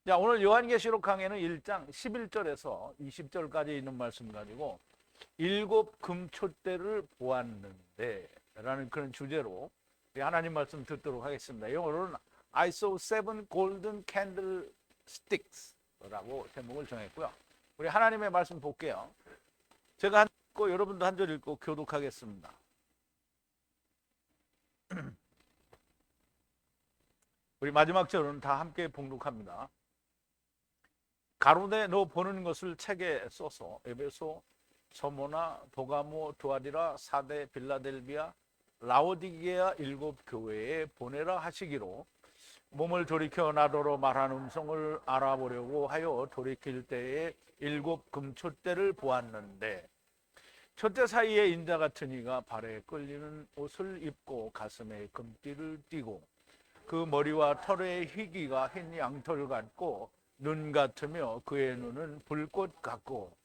자, 오늘 요한계시록 강해는 1장 11절에서 20절까지 있는 말씀 가지고 일곱 금촛대를 보았는데 라는 그런 주제로 하나님 말씀 듣도록 하겠습니다. 영어로는 I saw seven golden candlesticks 라고 제목을 정했고요. 우리 하나님의 말씀 볼게요. 제가 한 절 읽고 여러분도 한 절 읽고 교독하겠습니다. 우리 마지막 절은 다 함께 봉독합니다. 가로되 너 보는 것을 책에 써서 에베소, 서모나, 도가모, 두아디라, 사데, 빌라델비아, 라오디게아 일곱 교회에 보내라 하시기로 몸을 돌이켜 나더러 말한 음성을 알아보려고 하여 돌이킬 때에 일곱 금촛대를 보았는데 촛대 사이에 인자 같은 이가 발에 끌리는 옷을 입고 가슴에 금띠를 띠고 그 머리와 털의 희기가 흰 양털 같고 눈 같으며 그의 눈은 불꽃 같고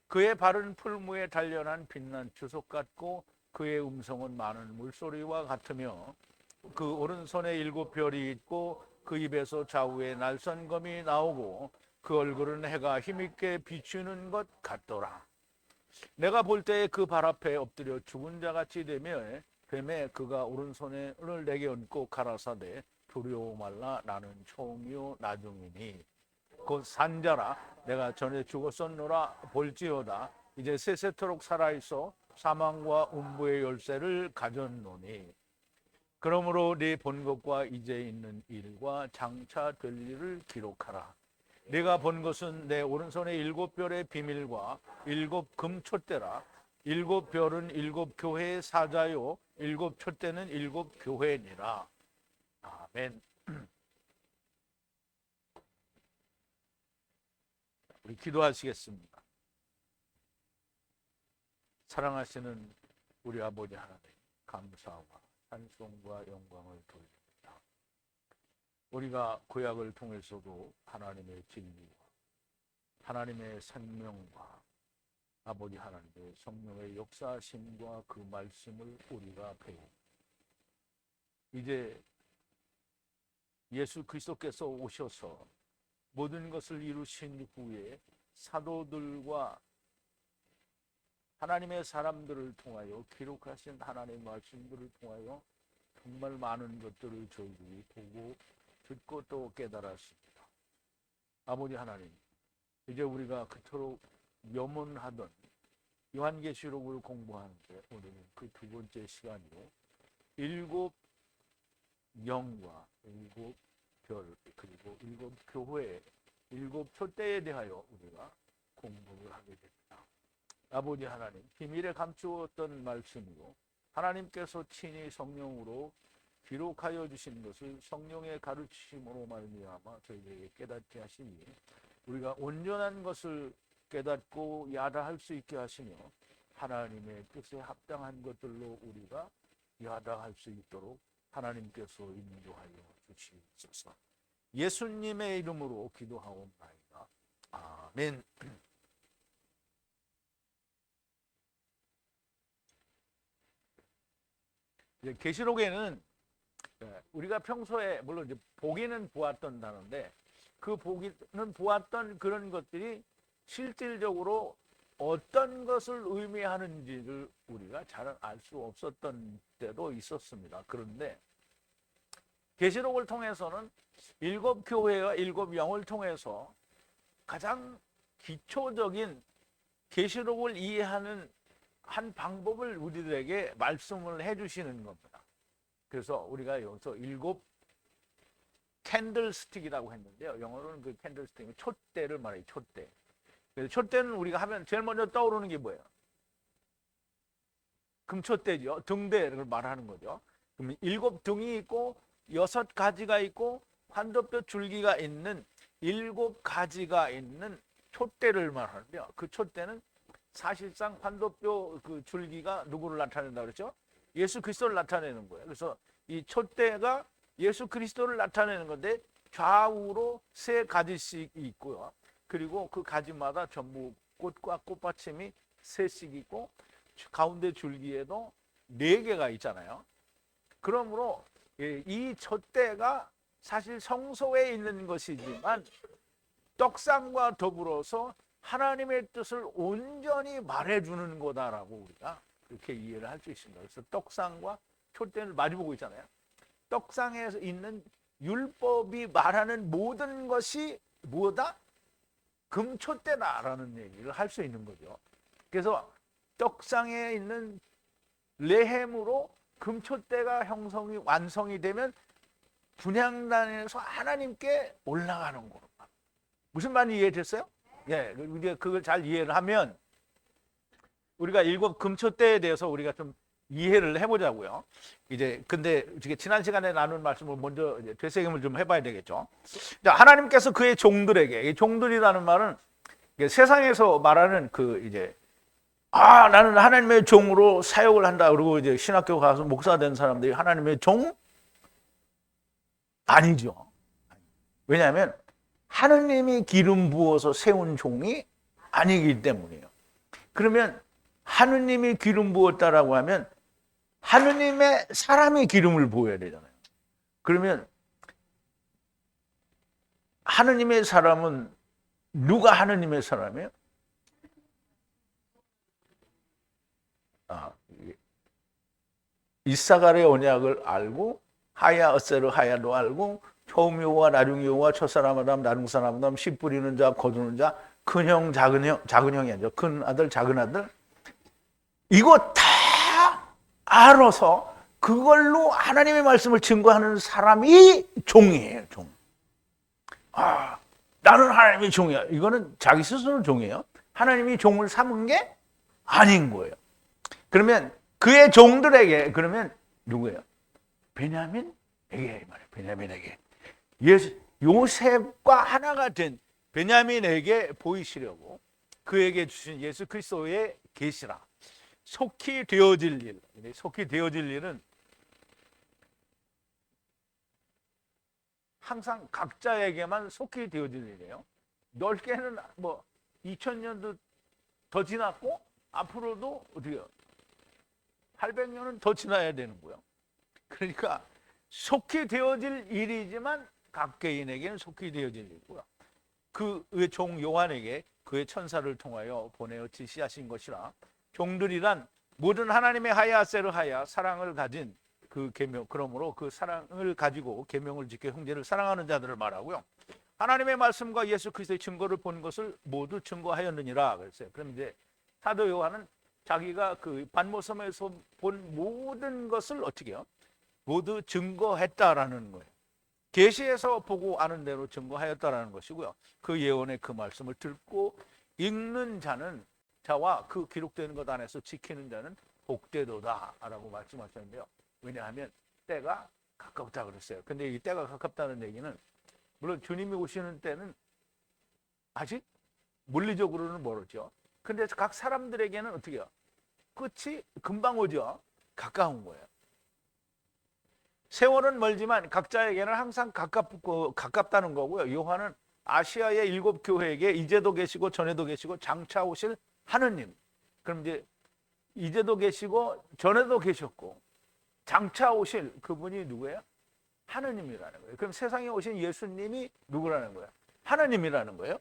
그의 발은 풀무에 단련한 빛난 주석 같고 그의 음성은 많은 물소리와 같으며 그 오른손에 일곱 별이 있고 그 입에서 좌우에 날선검이 나오고 그 얼굴은 해가 힘있게 비추는 것 같더라. 내가 볼 때에 그 발 앞에 엎드려 죽은 자같이 되며 뱀에 그가 오른손에 은을 내게 얹고 가라사대 두려워 말라 나는 처음이요 나중이니 곧 산자라 내가 전에 죽었었노라 볼지어다 이제 세세토록 살아있어 사망과 음부의 열쇠를 가졌노니 그러므로 네 본 것과 이제 있는 일과 장차 될 일을 기록하라. 네가 본 것은 내 오른손의 일곱 별의 비밀과 일곱 금촛대라. 일곱 별은 일곱 교회의 사자요 일곱 촛대는 일곱 교회니라. 아멘. 우리 기도하시겠습니다. 사랑하시는 우리 아버지 하나님, 감사와 찬송과 영광을 돌립니다. 우리가 구약을 통해서도 하나님의 진리와 하나님의 생명과 아버지 하나님의 성령의 역사심과 그 말씀을 우리가 배우고 이제 예수 그리스도께서 오셔서 모든 것을 이루신 후에 사도들과 하나님의 사람들을 통하여 기록하신 하나님의 말씀들을 통하여 정말 많은 것들을 저희들이 보고 듣고 또 깨달았습니다. 아버지 하나님, 이제 우리가 그토록 염원하던 요한계시록을 공부하는데 오늘은 그 두 번째 시간이요. 일곱 영과 일곱 별 그리고 일곱 교회 일곱 촛대에 대하여 우리가 공부를 하게 됩니다. 아버지 하나님, 비밀에 감추었던 말씀으로 하나님께서 친히 성령으로 기록하여 주신 것을 성령의 가르치심으로 말미암아 저희에게 깨닫게 하시니 우리가 온전한 것을 깨닫고 야다할 수 있게 하시며 하나님의 뜻에 합당한 것들로 우리가 야다할 수 있도록 하나님께서 인도하여 주시옵소서. 예수님의 이름으로 기도하옵나이다. 아멘. 계시록에는 우리가 평소에 물론 이제 보기는 보았던 단어인데 그 보기는 보았던 그런 것들이 실질적으로 어떤 것을 의미하는지를 우리가 잘 알 수 없었던 때도 있었습니다. 그런데 계시록을 통해서는 일곱 교회와 일곱 영을 통해서 가장 기초적인 계시록을 이해하는 한 방법을 우리들에게 말씀을 해주시는 겁니다. 그래서 우리가 여기서 일곱 캔들스틱이라고 했는데요. 영어로는 그 캔들스틱, 촛대를 말해요. 촛대. 그래서 촛대는 우리가 하면 제일 먼저 떠오르는 게 뭐예요? 금촛대죠. 등대를 말하는 거죠. 그럼 일곱 등이 있고 여섯 가지가 있고 환도뼈 줄기가 있는 일곱 가지가 있는 촛대를 말하는데요. 그 촛대는 사실상 환도뼈 그 줄기가 누구를 나타낸다 그랬죠? 예수 그리스도를 나타내는 거예요. 그래서 이 촛대가 예수 그리스도를 나타내는 건데 좌우로 세 가지씩 있고요. 그리고 그 가지마다 전부 꽃과 꽃받침이 셋씩 있고 가운데 줄기에도 네 개가 있잖아요. 그러므로 이 촛대가 사실 성소에 있는 것이지만 떡상과 더불어서 하나님의 뜻을 온전히 말해주는 거다라고 우리가 그렇게 이해를 할 수 있습니다. 그래서 떡상과 촛대를 마주보고 있잖아요. 떡상에 있는 율법이 말하는 모든 것이 뭐다? 금촛대다라는 얘기를 할 수 있는 거죠. 그래서 떡상에 있는 레헴으로 금촛대가 완성이 되면 분향단에서 하나님께 올라가는 거로. 무슨 말인지 이해됐어요? 예, 우리가 그걸 잘 이해를 하면 우리가 일곱 금촛대에 대해서 우리가 좀 이해를 해보자고요. 근데 지난 시간에 나눈 말씀을 먼저 되새김을 좀 해봐야 되겠죠. 하나님께서 그의 종들에게, 이 종들이라는 말은 세상에서 말하는 나는 하나님의 종으로 사역을 한다. 그리고 신학교 가서 목사 된 사람들이 하나님의 종? 아니죠. 왜냐하면 하느님이 기름 부어서 세운 종이 아니기 때문이에요. 그러면 하느님이 기름 부었다라고 하면 하느님의 사람이 기름을 부어야 되잖아요. 그러면 하느님의 사람은 누가 하느님의 사람이에요? 이사갈의 언약을 알고 하야 어세르 하야도 알고 처음 여호와 나중 여호와 첫사람 아담 나중 사람 아담 씨 뿌리는 자 거두는 자 큰형 작은 형이 아니죠. 큰 아들 작은 아들 이거 다 알아서 그걸로 하나님의 말씀을 증거하는 사람이 종이에요. 종. 나는 하나님의 종이야. 이거는 자기 스스로 종이에요. 하나님이 종을 삼은 게 아닌 거예요. 그러면 그의 종들에게 그러면 누구예요? 베냐민에게 말이에요. 베냐민에게. 요셉과 하나가 된 베냐민에게 보이시려고 그에게 주신 예수 그리스도의 계시라. 속히 되어질 일. 속히 되어질 일은 항상 각자에게만 속히 되어질 일이에요. 넓게는 2000년도 더 지났고 앞으로도 어디요? 800년은 더 지나야 되는 거예요. 그러니까 속히 되어질 일이지만 각 개인에게는 속히 되어질 일이고요. 그의 종 요한에게 그의 천사를 통하여 보내어 지시하신 것이라. 종들이란 모든 하나님의 하야세르 하야 사랑을 가진 그 계명, 그러므로 그 사랑을 가지고 계명을 지켜 형제를 사랑하는 자들을 말하고요. 하나님의 말씀과 예수 그리스도의 증거를 본 것을 모두 증거하였느니라 그랬어요. 그럼 사도 요한은 자기가 그 반모섬에서 본 모든 것을 어떻게 해요? 모두 증거했다라는 거예요. 계시에서 보고 아는 대로 증거하였다라는 것이고요. 그 예언의 그 말씀을 듣고 읽는 자와 그 기록되는 것 안에서 지키는 자는 복되도다라고 말씀하셨는데요. 왜냐하면 때가 가깝다 그랬어요. 근데 이 때가 가깝다는 얘기는 물론 주님이 오시는 때는 아직 물리적으로는 멀었죠. 근데 각 사람들에게는 어떻게 해요? 끝이 금방 오죠. 가까운 거예요. 세월은 멀지만 각자에게는 항상 가깝다는 거고요. 요한은 아시아의 7교회에게 이제도 계시고 전에도 계시고 장차 오실 하느님. 그럼 이제도 계시고 전에도 계셨고 장차 오실 그분이 누구예요? 하느님이라는 거예요. 그럼 세상에 오신 예수님이 누구라는 거예요? 하느님이라는 거예요.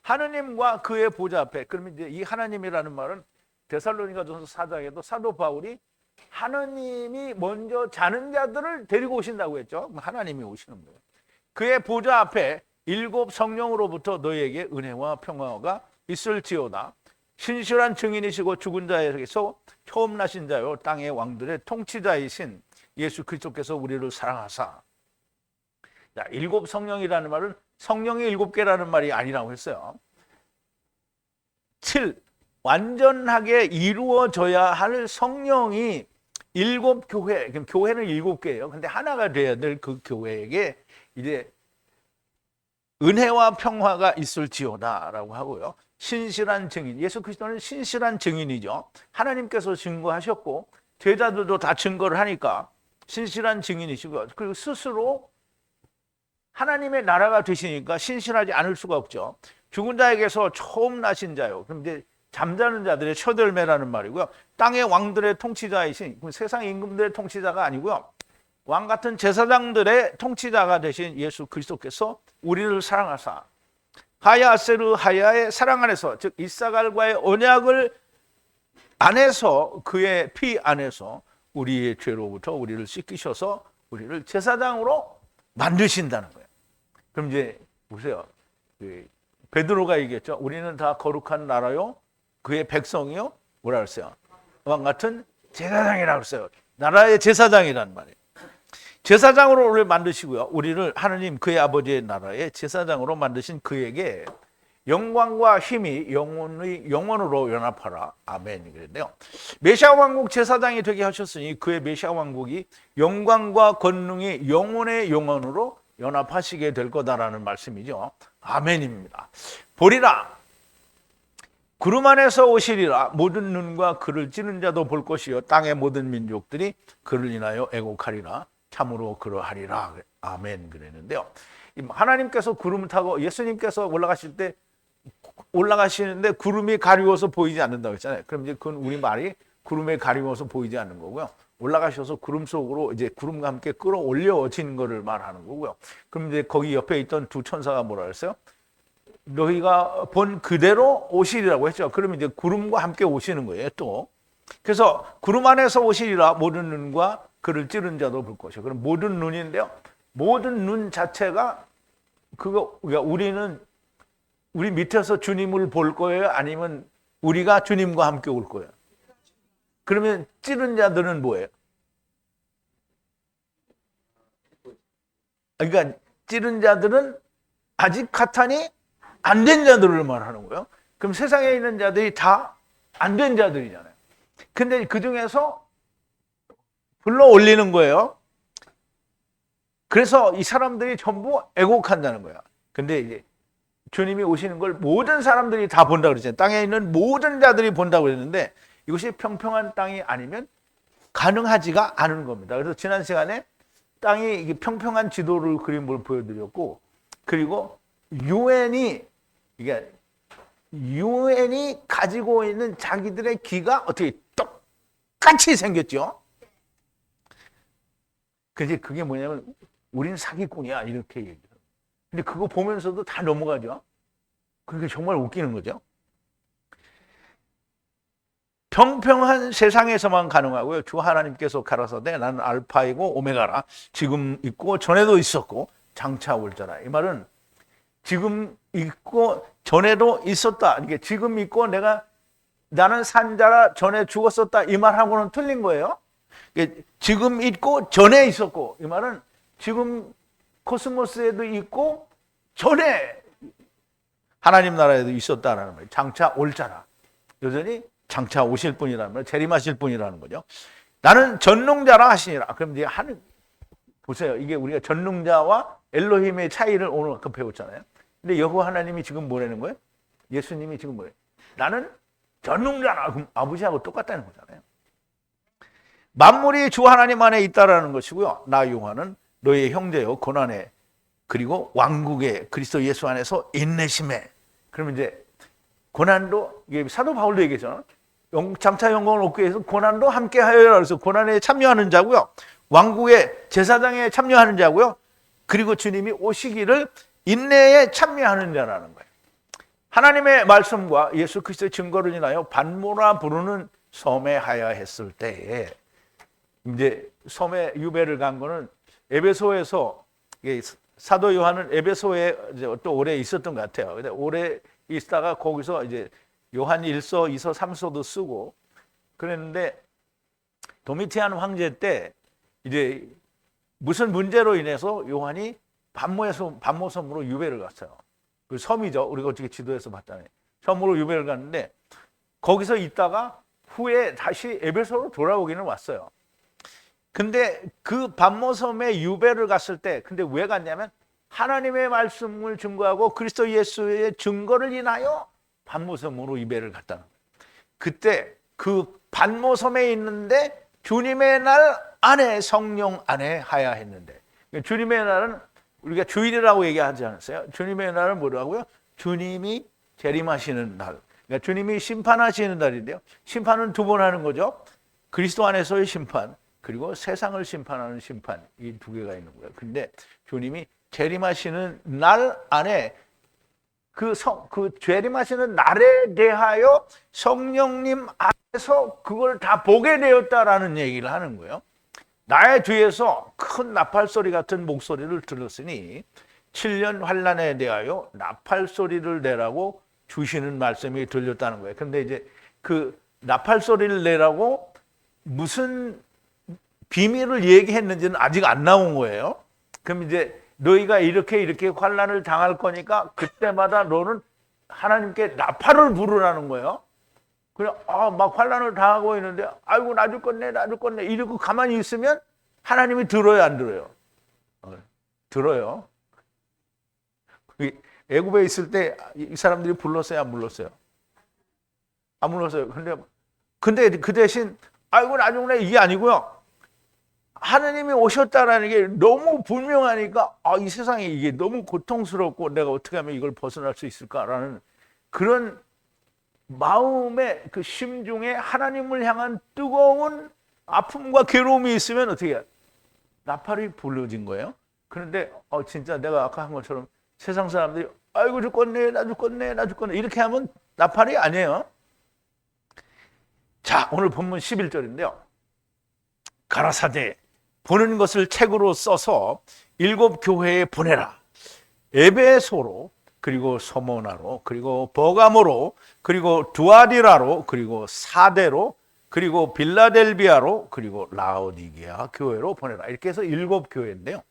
하느님과 그의 보좌 앞에. 그러면 이 하나님이라는 말은 데살로니가전서 4장에도 사도 바울이 하느님이 먼저 자는 자들을 데리고 오신다고 했죠. 하나님이 오시는 거예요. 그의 보좌 앞에 7 성령으로부터 너희에게 은혜와 평화가 있을지어다. 신실한 증인이시고 죽은 자에게서 처음 나신 자요 땅의 왕들의 통치자이신 예수 그리스도께서 우리를 사랑하사. 7 성령이라는 말은 성령이 7개라는 말이 아니라고 했어요. 7 완전하게 이루어져야 할 성령이 7교회, 그럼 교회는 7개예요. 근데 하나가 돼야 될 그 교회에게 이제 은혜와 평화가 있을지어다라고 하고요. 신실한 증인, 예수 그리스도는 신실한 증인이죠. 하나님께서 증거하셨고 제자들도 다 증거를 하니까 신실한 증인이시고, 그리고 스스로 하나님의 나라가 되시니까 신실하지 않을 수가 없죠. 죽은 자에게서 처음 나신 자요. 그럼 이제 잠자는 자들의 첫 열매라는 말이고요. 땅의 왕들의 통치자이신, 세상 임금들의 통치자가 아니고요. 왕 같은 제사장들의 통치자가 되신 예수 그리스도께서 우리를 사랑하사 하야세르 하야의 사랑 안에서, 즉 이사갈과의 언약을 안에서, 그의 피 안에서 우리의 죄로부터 우리를 씻기셔서 우리를 제사장으로 만드신다는 거예요. 그럼 이제 보세요. 베드로가 얘기했죠. 우리는 다 거룩한 나라요, 그의 백성이요, 뭐라 그랬어요? 왕 같은 제사장이라고 했어요. 나라의 제사장이란 말이에요. 제사장으로 우리를 만드시고요, 우리를 하느님 그의 아버지의 나라의 제사장으로 만드신 그에게 영광과 힘이 영원으로 연합하라. 아멘. 그런데요, 메시아 왕국 제사장이 되게 하셨으니 그의 메시아 왕국이 영광과 권능이 영원의 영원으로 연합하시게 될 거다라는 말씀이죠. 아멘입니다. 보리라, 구름 안에서 오시리라. 모든 눈과 그를 찌는 자도 볼 것이요, 땅의 모든 민족들이 그를 인하여 애곡하리라. 참으로 그러하리라. 아멘. 그랬는데요, 하나님께서 구름을 타고 예수님께서 올라가시는데 구름이 가리워서 보이지 않는다고 했잖아요. 그럼 이제 그건 우리 말이 구름에 가리워서 보이지 않는 거고요, 올라가셔서 구름 속으로 이제 구름과 함께 끌어올려진 거를 말하는 거고요. 그럼 이제 거기 옆에 있던 두 천사가 뭐라 그랬어요? 너희가 본 그대로 오시리라고 했죠. 그러면 이제 구름과 함께 오시는 거예요, 또. 그래서 구름 안에서 오시리라. 모든 눈과 그를 찌른 자도 볼 것이요. 그럼 모든 눈인데요, 모든 눈 자체가 그러니까 우리 밑에서 주님을 볼 거예요, 아니면 우리가 주님과 함께 올 거예요? 그러면 찌른 자들은 뭐예요? 그러니까 찌른 자들은 아직 가탄이 안 된 자들을 말하는 거예요. 그럼 세상에 있는 자들이 다 안 된 자들이잖아요. 근데 그 중에서 불러 올리는 거예요. 그래서 이 사람들이 전부 애곡한다는 거야. 근데 이제 주님이 오시는 걸 모든 사람들이 다 본다고 그랬잖아요. 땅에 있는 모든 자들이 본다고 그랬는데 이것이 평평한 땅이 아니면 가능하지가 않은 겁니다. 그래서 지난 시간에 땅이 평평한 지도를 그림을 보여드렸고, 그리고 유엔이 가지고 있는 자기들의 귀가 어떻게 똑같이 생겼죠. 근데 그게 뭐냐면 우린 사기꾼이야 이렇게 얘기해요. 근데 그거 보면서도 다 넘어가죠. 그게 정말 웃기는 거죠. 평평한 세상에서만 가능하고요, 주 하나님께서 가라사대 나는 알파이고 오메가라. 지금 있고 전에도 있었고 장차 올 자라. 이 말은 지금 있고 전에도 있었다, 이게 지금 있고 나는 산 자라 전에 죽었었다, 이 말하고는 틀린 거예요. 지금 있고 전에 있었고, 이 말은 지금 코스모스에도 있고 전에 하나님 나라에도 있었다라는 거예요. 장차 올 자라. 여전히 장차 오실 분이라는 말, 재림하실 분이라는 거죠. 나는 전능자라 하시니라. 그럼 이제 보세요. 이게 우리가 전능자와 엘로힘의 차이를 오늘 아까 배웠잖아요. 근데 여호와 하나님이 지금 뭐라는 거예요? 예수님이 지금 뭐예요? 나는 전능자라. 그럼 아버지하고 똑같다는 거잖아요. 만물이 주 하나님 안에 있다라는 것이고요, 나 요한은 너의 형제요 고난에 그리고 왕국의 그리스도 예수 안에서 인내심에. 그러면 이제 고난도, 이게 사도 바울도 얘기했잖아요. 장차 영광을 얻기 위해서 고난도 함께 하여라. 그래서 고난에 참여하는 자고요, 왕국의 제사장에 참여하는 자고요, 그리고 주님이 오시기를 인내에 참여하는 자라는 거예요. 하나님의 말씀과 예수 그리스도의 증거를 인하여 반모라 부르는 섬에 하야했을 때에, 이제 섬에 유배를 간 거는 에베소에서, 사도 요한은 에베소에 또 오래 있었던 것 같아요. 근데 오래 있다가 거기서 이제 요한 1서, 2서, 3서도 쓰고 그랬는데, 도미티안 황제 때 이제 무슨 문제로 인해서 요한이 반모섬으로 유배를 갔어요. 그 섬이죠. 우리가 어떻게 지도에서 봤잖아요. 섬으로 유배를 갔는데 거기서 있다가 후에 다시 에베소로 돌아오기는 왔어요. 근데 그 반모섬에 유배를 갔을 때, 근데 왜 갔냐면 하나님의 말씀을 증거하고 그리스도 예수의 증거를 인하여 반모섬으로 유배를 갔다는 거예요. 그때 그 반모섬에 있는데 주님의 날 안에, 성령 안에 하야했는데, 주님의 날은 우리가 주일이라고 얘기하지 않았어요? 주님의 날은 뭐라고요? 주님이 재림하시는 날. 그러니까 주님이 심판하시는 날인데요, 심판은 두 번 하는 거죠. 그리스도 안에서의 심판, 그리고 세상을 심판하는 심판, 이 두 개가 있는 거예요. 근데 주님이 재림하시는 날 안에 그 재림하시는 날에 대하여 성령님 안에서 그걸 다 보게 되었다라는 얘기를 하는 거예요. 나의 뒤에서 큰 나팔 소리 같은 목소리를 들었으니 7년 환란에 대하여 나팔 소리를 내라고 주시는 말씀이 들렸다는 거예요. 근데 이제 그 나팔 소리를 내라고 무슨 비밀을 얘기했는지는 아직 안 나온 거예요. 그럼 이제 너희가 이렇게 환란을 당할 거니까 그때마다 너는 하나님께 나팔을 부르라는 거예요. 그래, 막 환란을 당하고 있는데, 아이고, 나 죽겠네, 이러고 가만히 있으면 하나님이 들어요, 안 들어요? 들어요. 애굽에 있을 때 이 사람들이 불렀어요, 안 불렀어요? 안 불렀어요. 근데 그 대신, 아이고, 나 죽네, 이게 아니고요. 하나님이 오셨다라는 게 너무 분명하니까, 이 세상에 이게 너무 고통스럽고 내가 어떻게 하면 이걸 벗어날 수 있을까라는 그런 마음의 그 심중에 하나님을 향한 뜨거운 아픔과 괴로움이 있으면 어떻게 해요? 나팔이 불러진 거예요. 그런데 진짜 내가 아까 한 것처럼 세상 사람들이 아이고 죽겠네, 나 죽겠네 이렇게 하면 나팔이 아니에요. 자, 오늘 본문 11절인데요. 가라사대 보는 것을 책으로 써서 7 교회에 보내라. 에베소로, 그리고 서모나로, 그리고 버가모로, 그리고 두아디라로, 그리고 사데로, 그리고 빌라델비아로, 그리고 라오디게아 교회로 보내라. 이렇게 해서 7 교회인데요.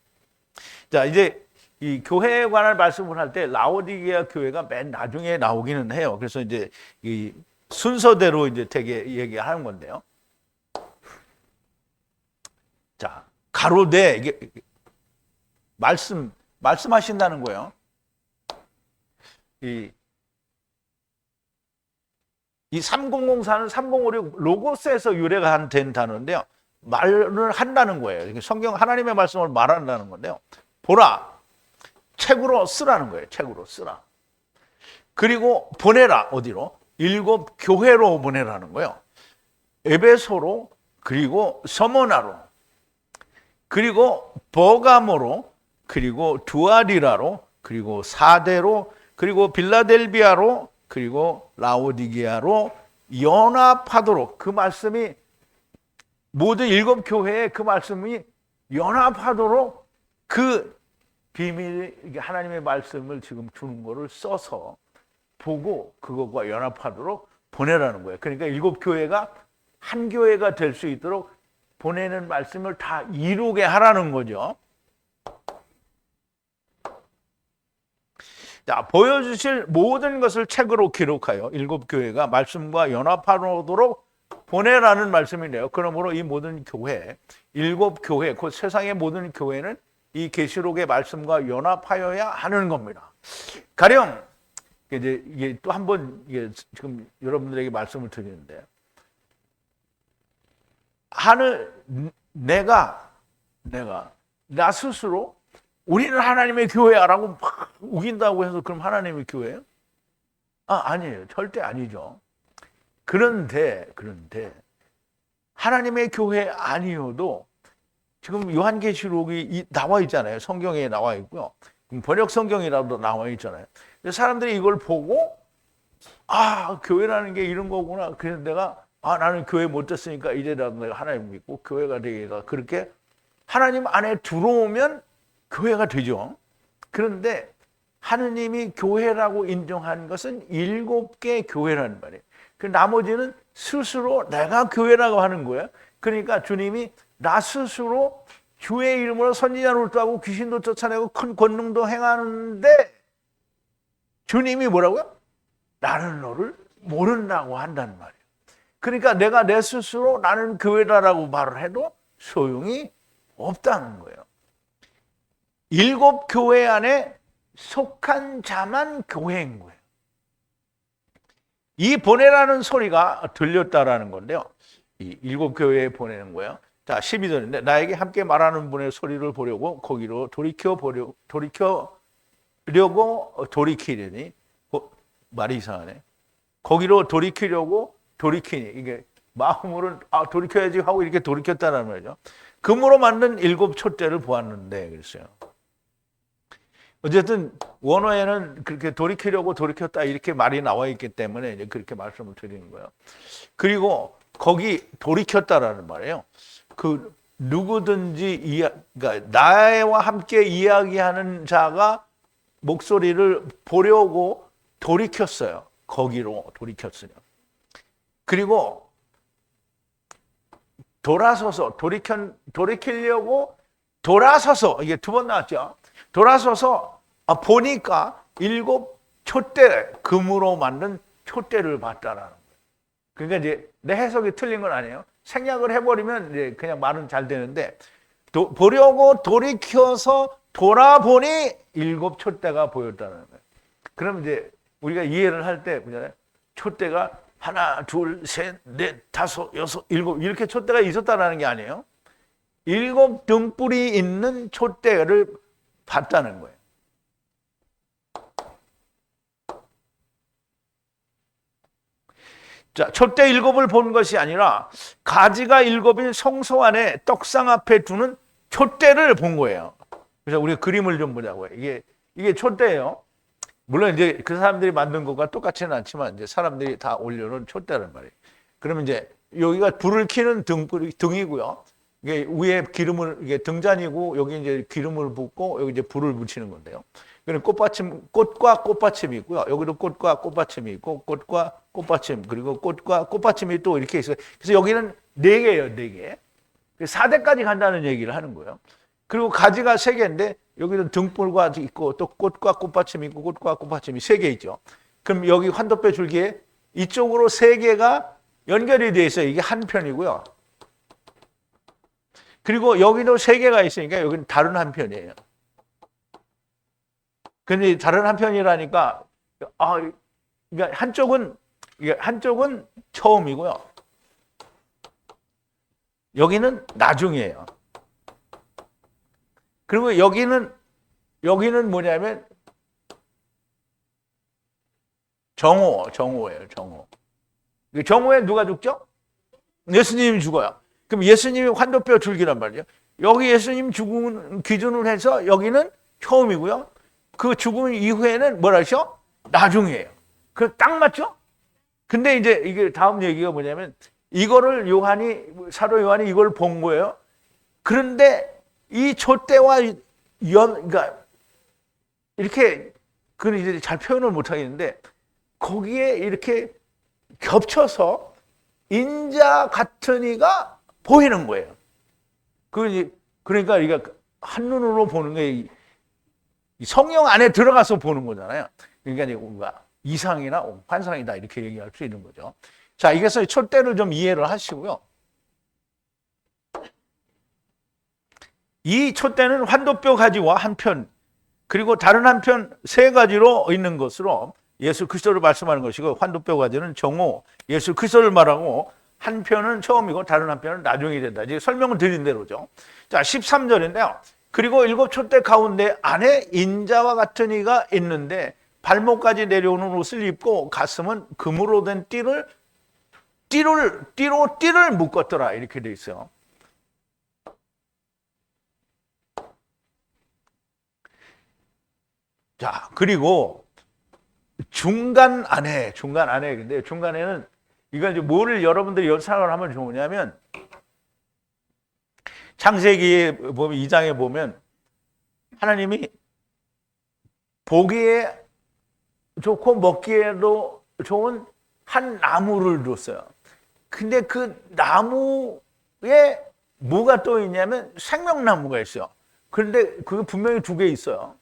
자, 이제 이 교회에 관한 말씀을 할 때 라오디게아 교회가 맨 나중에 나오기는 해요. 그래서 이제 이 순서대로 이제 되게 얘기하는 건데요. 자, 가로되 이게 말씀하신다는 거예요. 이 3004는 3056 로고스에서 유래가 된 단어인데요. 말을 한다는 거예요. 성경 하나님의 말씀을 말한다는 건데요. 보라, 책으로 쓰라는 거예요. 책으로 쓰라. 그리고 보내라. 어디로? 7 교회로 보내라는 거예요. 에베소로, 그리고 서모나로, 그리고 버가모로, 그리고 두아디라로, 그리고 사데로, 그리고 빌라델비아로, 그리고 라오디게아로 연합하도록, 그 말씀이 모든 7 교회에 그 말씀이 연합하도록 그 비밀, 하나님의 말씀을 지금 주는 거를 써서 보고 그것과 연합하도록 보내라는 거예요. 그러니까 7 교회가 한 교회가 될 수 있도록 보내는 말씀을 다 이루게 하라는 거죠. 자, 보여주실 모든 것을 책으로 기록하여 7 교회가 말씀과 연합하도록 보내라는 말씀이네요. 그러므로 이 모든 교회, 7 교회, 곧 세상의 모든 교회는 이 계시록의 말씀과 연합하여야 하는 겁니다. 가령 이제 이게 또 한 번 이게 지금 여러분들에게 말씀을 드리는데, 나 스스로 우리는 하나님의 교회야라고 막 우긴다고 해서 그럼 하나님의 교회예요? 아니에요. 절대 아니죠. 그런데 하나님의 교회 아니어도 지금 요한계시록이 나와 있잖아요. 성경에 나와 있고요. 번역 성경이라도 나와 있잖아요. 사람들이 이걸 보고 교회라는 게 이런 거구나. 그래서 내가 나는 교회 못 됐으니까 이제라도 내가 하나님 믿고 교회가 되겠다. 그렇게 하나님 안에 들어오면 교회가 되죠. 그런데 하느님이 교회라고 인정한 것은 7개 교회라는 말이에요. 그 나머지는 스스로 내가 교회라고 하는 거예요. 그러니까 주님이 나 스스로 주의 이름으로 선지자를 하고 귀신도 쫓아내고 큰 권능도 행하는데 주님이 뭐라고요? 나는 너를 모른다고 한다는 말이에요. 그러니까 내가 내 스스로 나는 교회다라고 말을 해도 소용이 없다는 거예요. 7 교회 안에 속한 자만 교회인 거예요. 이 보내라는 소리가 들렸다라는 건데요. 이 7 교회에 보내는 거예요. 자, 12절인데 나에게 함께 말하는 분의 소리를 보려고 거기로 돌이키려니 말이 이상하네. 거기로 돌이키려고 돌이키니, 이게 마음으로는 돌이켜야지 하고 이렇게 돌이켰다는 말이죠. 금으로 만든 7 촛대를 보았는데 그랬어요. 어쨌든 원어에는 그렇게 돌이키려고 돌이켰다 이렇게 말이 나와 있기 때문에 이제 그렇게 말씀을 드리는 거예요. 그리고 거기 돌이켰다라는 말이에요. 그 누구든지 그러니까 나와 함께 이야기하는 자가 목소리를 보려고 돌이켰어요. 거기로 돌이켰어요. 그리고 돌아서서 돌이키려고 돌아서서 이게 2번 나왔죠. 돌아서서 보니까 7 촛대 금으로 만든 촛대를 봤다라는 거예요. 그러니까 이제 내 해석이 틀린 건 아니에요. 생략을 해버리면 이제 그냥 말은 잘 되는데 보려고 돌이켜서 돌아보니 7 촛대가 보였다는 거예요. 그럼 이제 우리가 이해를 할 때 촛대가 하나, 둘, 셋, 넷, 다섯, 여섯, 7 이렇게 촛대가 있었다는 게 아니에요. 7 등불이 있는 촛대를 봤다는 거예요. 자, 촛대 7을 본 것이 아니라 가지가 7인 성소 안에 떡상 앞에 두는 촛대를 본 거예요. 그래서 우리가 그림을 좀 보자고요. 이게 촛대예요. 물론 이제 그 사람들이 만든 것과 똑같지는 않지만 이제 사람들이 다 올려놓은 촛대란 말이에요. 그러면 이제 여기가 불을 켜는 등이고요. 이게 위에 기름을 이게 등잔이고 여기 이제 기름을 붓고 여기 이제 불을 붙이는 건데요. 그리고 꽃과 꽃받침이 있고요. 여기도 꽃과 꽃받침이 있고 꽃과 꽃받침 그리고 꽃과 꽃받침이 또 이렇게 있어요. 그래서 여기는 4개예요, 4개. 4대까지 간다는 얘기를 하는 거예요. 그리고 가지가 3개인데 여기는 등불과 있고 또 꽃과 꽃받침이 있고 꽃과 꽃받침이 3개 있죠. 그럼 여기 환도뼈 줄기에 이쪽으로 3개가 연결이 되어 있어요. 이게 한 편이고요. 그리고 여기도 3개가 있으니까 여기는 다른 한 편이에요. 근데 다른 한 편이라니까 그러니까 한쪽은 처음이고요. 여기는 나중이에요. 그리고 여기는 뭐냐면 정오예요. 정오에 누가 죽죠? 예수님이 죽어요. 그럼 예수님이 환도뼈 줄기란 말이에요. 여기 예수님 죽음을 기준으로 해서 여기는 처음이고요. 그 죽음 이후에는 뭐라죠? 나중이에요. 그 딱 맞죠? 근데 이제 이게 다음 얘기가 뭐냐면 이거를 사도 요한이 이걸 본 거예요. 그런데 이 촛대와 그러니까 이렇게 그건 이제 잘 표현을 못 하겠는데 거기에 이렇게 겹쳐서 인자 같은 이가 보이는 거예요. 그러니까 이게 한눈으로 보는 게 성령 안에 들어가서 보는 거잖아요. 그러니까 뭔가 이상이나 환상이다 이렇게 얘기할 수 있는 거죠. 자, 이게서 촛대를 좀 이해를 하시고요. 이 촛대는 환도뼈 가지와 한편 그리고 다른 한편 3가지로 있는 것으로 예수 그리스도를 말씀하는 것이고 환도뼈 가지는 정오 예수 그리스도를 말하고 한편은 처음이고 다른 한편은 나중이 된다. 이제 설명을 드린 대로죠. 자, 13절인데요. 그리고 7 촛대 가운데 안에 인자와 같은 이가 있는데 발목까지 내려오는 옷을 입고 가슴은 금으로 된 띠로 묶었더라. 이렇게 돼 있어요. 자, 그리고 중간 안에 근데 중간에는 이건 이제 뭐를 여러분들이 연상을 하면 좋으냐면 창세기에 보면 2장에 보면 하나님이 보기에 좋고 먹기에도 좋은 한 나무를 뒀어요. 근데 그 나무에 뭐가 또 있냐면 생명나무가 있어요. 그런데 그게 분명히 2개 있어요.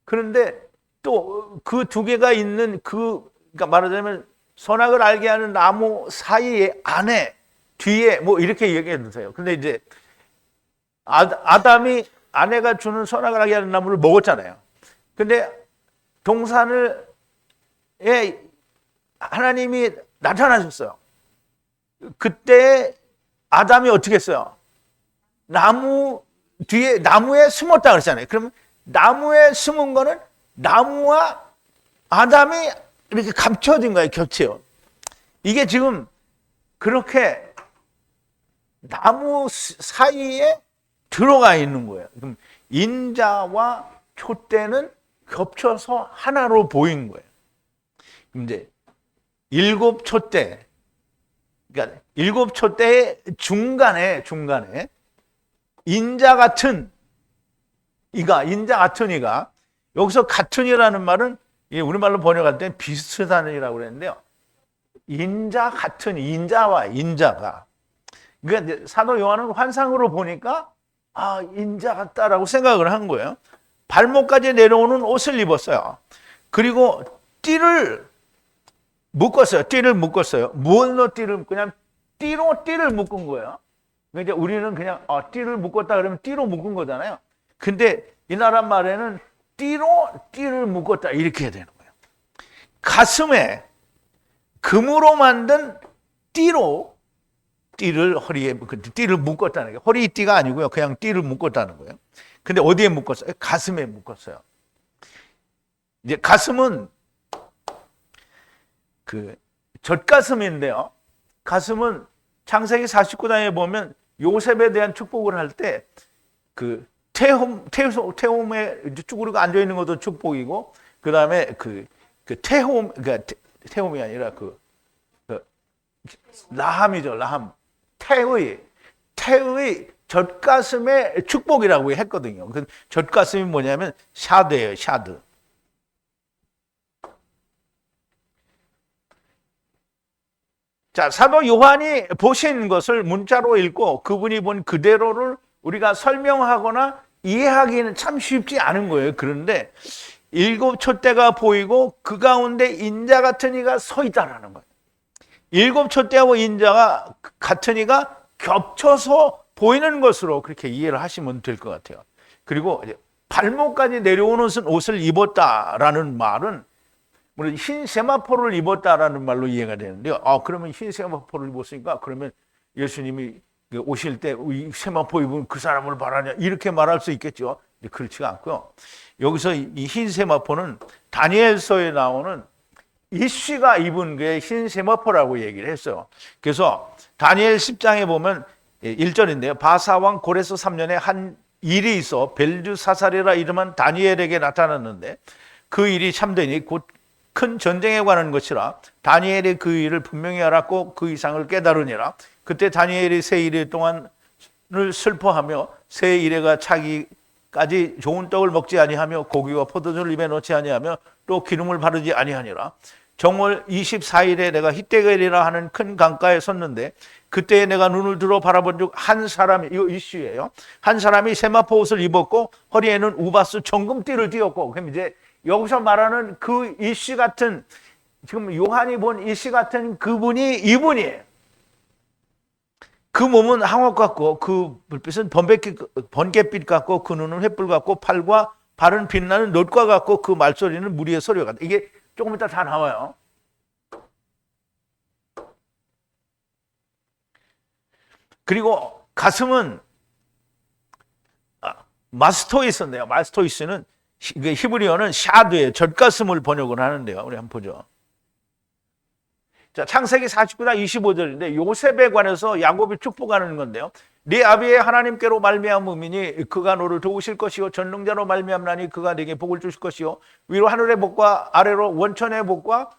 그런데 또 그 2개가 있는 그러니까 말하자면 선악을 알게 하는 나무 사이에 안에 뒤에 뭐 이렇게 얘기해 주세요. 근데 이제 아담이 아내가 주는 선악을 알게 하는 나무를 먹었잖아요. 근데 동산에 하나님이 나타나셨어요. 그때 아담이 어떻게 했어요? 나무에 숨었다 그랬잖아요. 그러면 나무에 숨은 거는 나무와 아담이 이렇게 감춰진 거예요. 겹쳐요. 이게 지금 그렇게 나무 사이에 들어가 있는 거예요. 그럼 인자와 촛대는 겹쳐서 하나로 보인 거예요. 이제 일곱 촛대, 그러니까 일곱 촛대의 중간에 인자 같은 이가 여기서 같은 이라는 말은 우리말로 번역할 때 비슷한 이라고 그랬는데요. 인자 같은 인자와 인자가, 그러니까 이제 사도 요한은 환상으로 보니까 인자 같다라고 생각을 한 거예요. 발목까지 내려오는 옷을 입었어요. 그리고 띠를 묶었어요. 무엇로 띠를 그냥 띠를 묶은 거예요. 그러니까 우리는 그냥 띠를 묶었다 그러면 띠로 묶은 거잖아요. 근데 이 나라 말에는 띠를 묶었다 이렇게 해야 되는 거예요. 가슴에 금으로 만든 띠를 허리에 띠를 묶었다는 게 허리띠가 아니고요. 그냥 띠를 묶었다는 거예요. 근데 어디에 묶었어요? 가슴에 묶었어요. 이제 가슴은 그 젖가슴인데요. 가슴은 창세기 49장에 보면 요셉에 대한 축복을 할 때 그 태홈에 쭈그리고 앉아 있는 것도 축복이고, 그 다음에 그러니까 태홈이 아니라 그 라함이죠. 라함. 태의 젖가슴의 축복이라고 했거든요. 그 젖가슴이 뭐냐면 샤드예요. 샤드. 자, 사도 요한이 보신 것을 문자로 읽고 그분이 본 그대로를 우리가 설명하거나 이해하기는 참 쉽지 않은 거예요. 그런데 일곱 촛대가 보이고 그 가운데 인자 같은 이가 서 있다라는 거예요. 일곱 촛대하고 인자가 같은 이가 겹쳐서 보이는 것으로 그렇게 이해를 하시면 될 것 같아요. 그리고 발목까지 내려오는 옷을 입었다라는 말은 물론 흰 세마포를 입었다라는 말로 이해가 되는데요. 그러면 흰 세마포를 입었으니까 그러면 예수님이 오실 때 이 세마포 입은 그 사람을 말하냐 이렇게 말할 수 있겠죠. 그렇지가 않고요. 여기서 이 흰 세마포는 다니엘서에 나오는 이씨가 입은 게 흰 세마포라고 얘기를 했어요. 그래서 다니엘 10장에 보면 1절인데요. 바사왕 고레스 3년에 한 일이 있어 벨주사살이라 이름한 다니엘에게 나타났는데 그 일이 참되니 곧 큰 전쟁에 관한 것이라 다니엘이 그 일을 분명히 알았고 그 이상을 깨달으니라. 그때 다니엘이 세 이래 동안을 슬퍼하며 세 이래가 차기까지 좋은 떡을 먹지 아니하며 고기와 포도주를 입에 넣지 아니하며 또 기름을 바르지 아니하니라. 정월 24일에 내가 히데겔이라 하는 큰 강가에 섰는데 그때 내가 눈을 들어 바라본 즉 한 사람이, 이거 이슈예요. 한 사람이 세마포 옷을 입었고 허리에는 우바스 정금띠를 띄었고, 그럼 이제 여기서 말하는 그 이씨 같은, 지금 요한이 본 이씨 같은 그분이 이분이에요. 그 몸은 항옥 같고 그 불빛은 번갯빛 같고 그 눈은 횃불 같고 팔과 발은 빛나는 놋과 같고 그 말소리는 무리의 소리와 같다. 이게 조금 이따 다 나와요. 그리고 가슴은 마스토이스인데요. 마스토이스는 히브리어는 샤드예요. 젖가슴을 번역을 하는데요. 우리 한번 보죠. 자, 창세기 49장 25절인데 요셉에 관해서 야곱이 축복하는 건데요. 네 아비의 하나님께로 말미암음이니 그가 너를 도우실 것이요 전능자로 말미암나니 그가 네게 복을 주실 것이요 위로 하늘의 복과 아래로 원천의 복과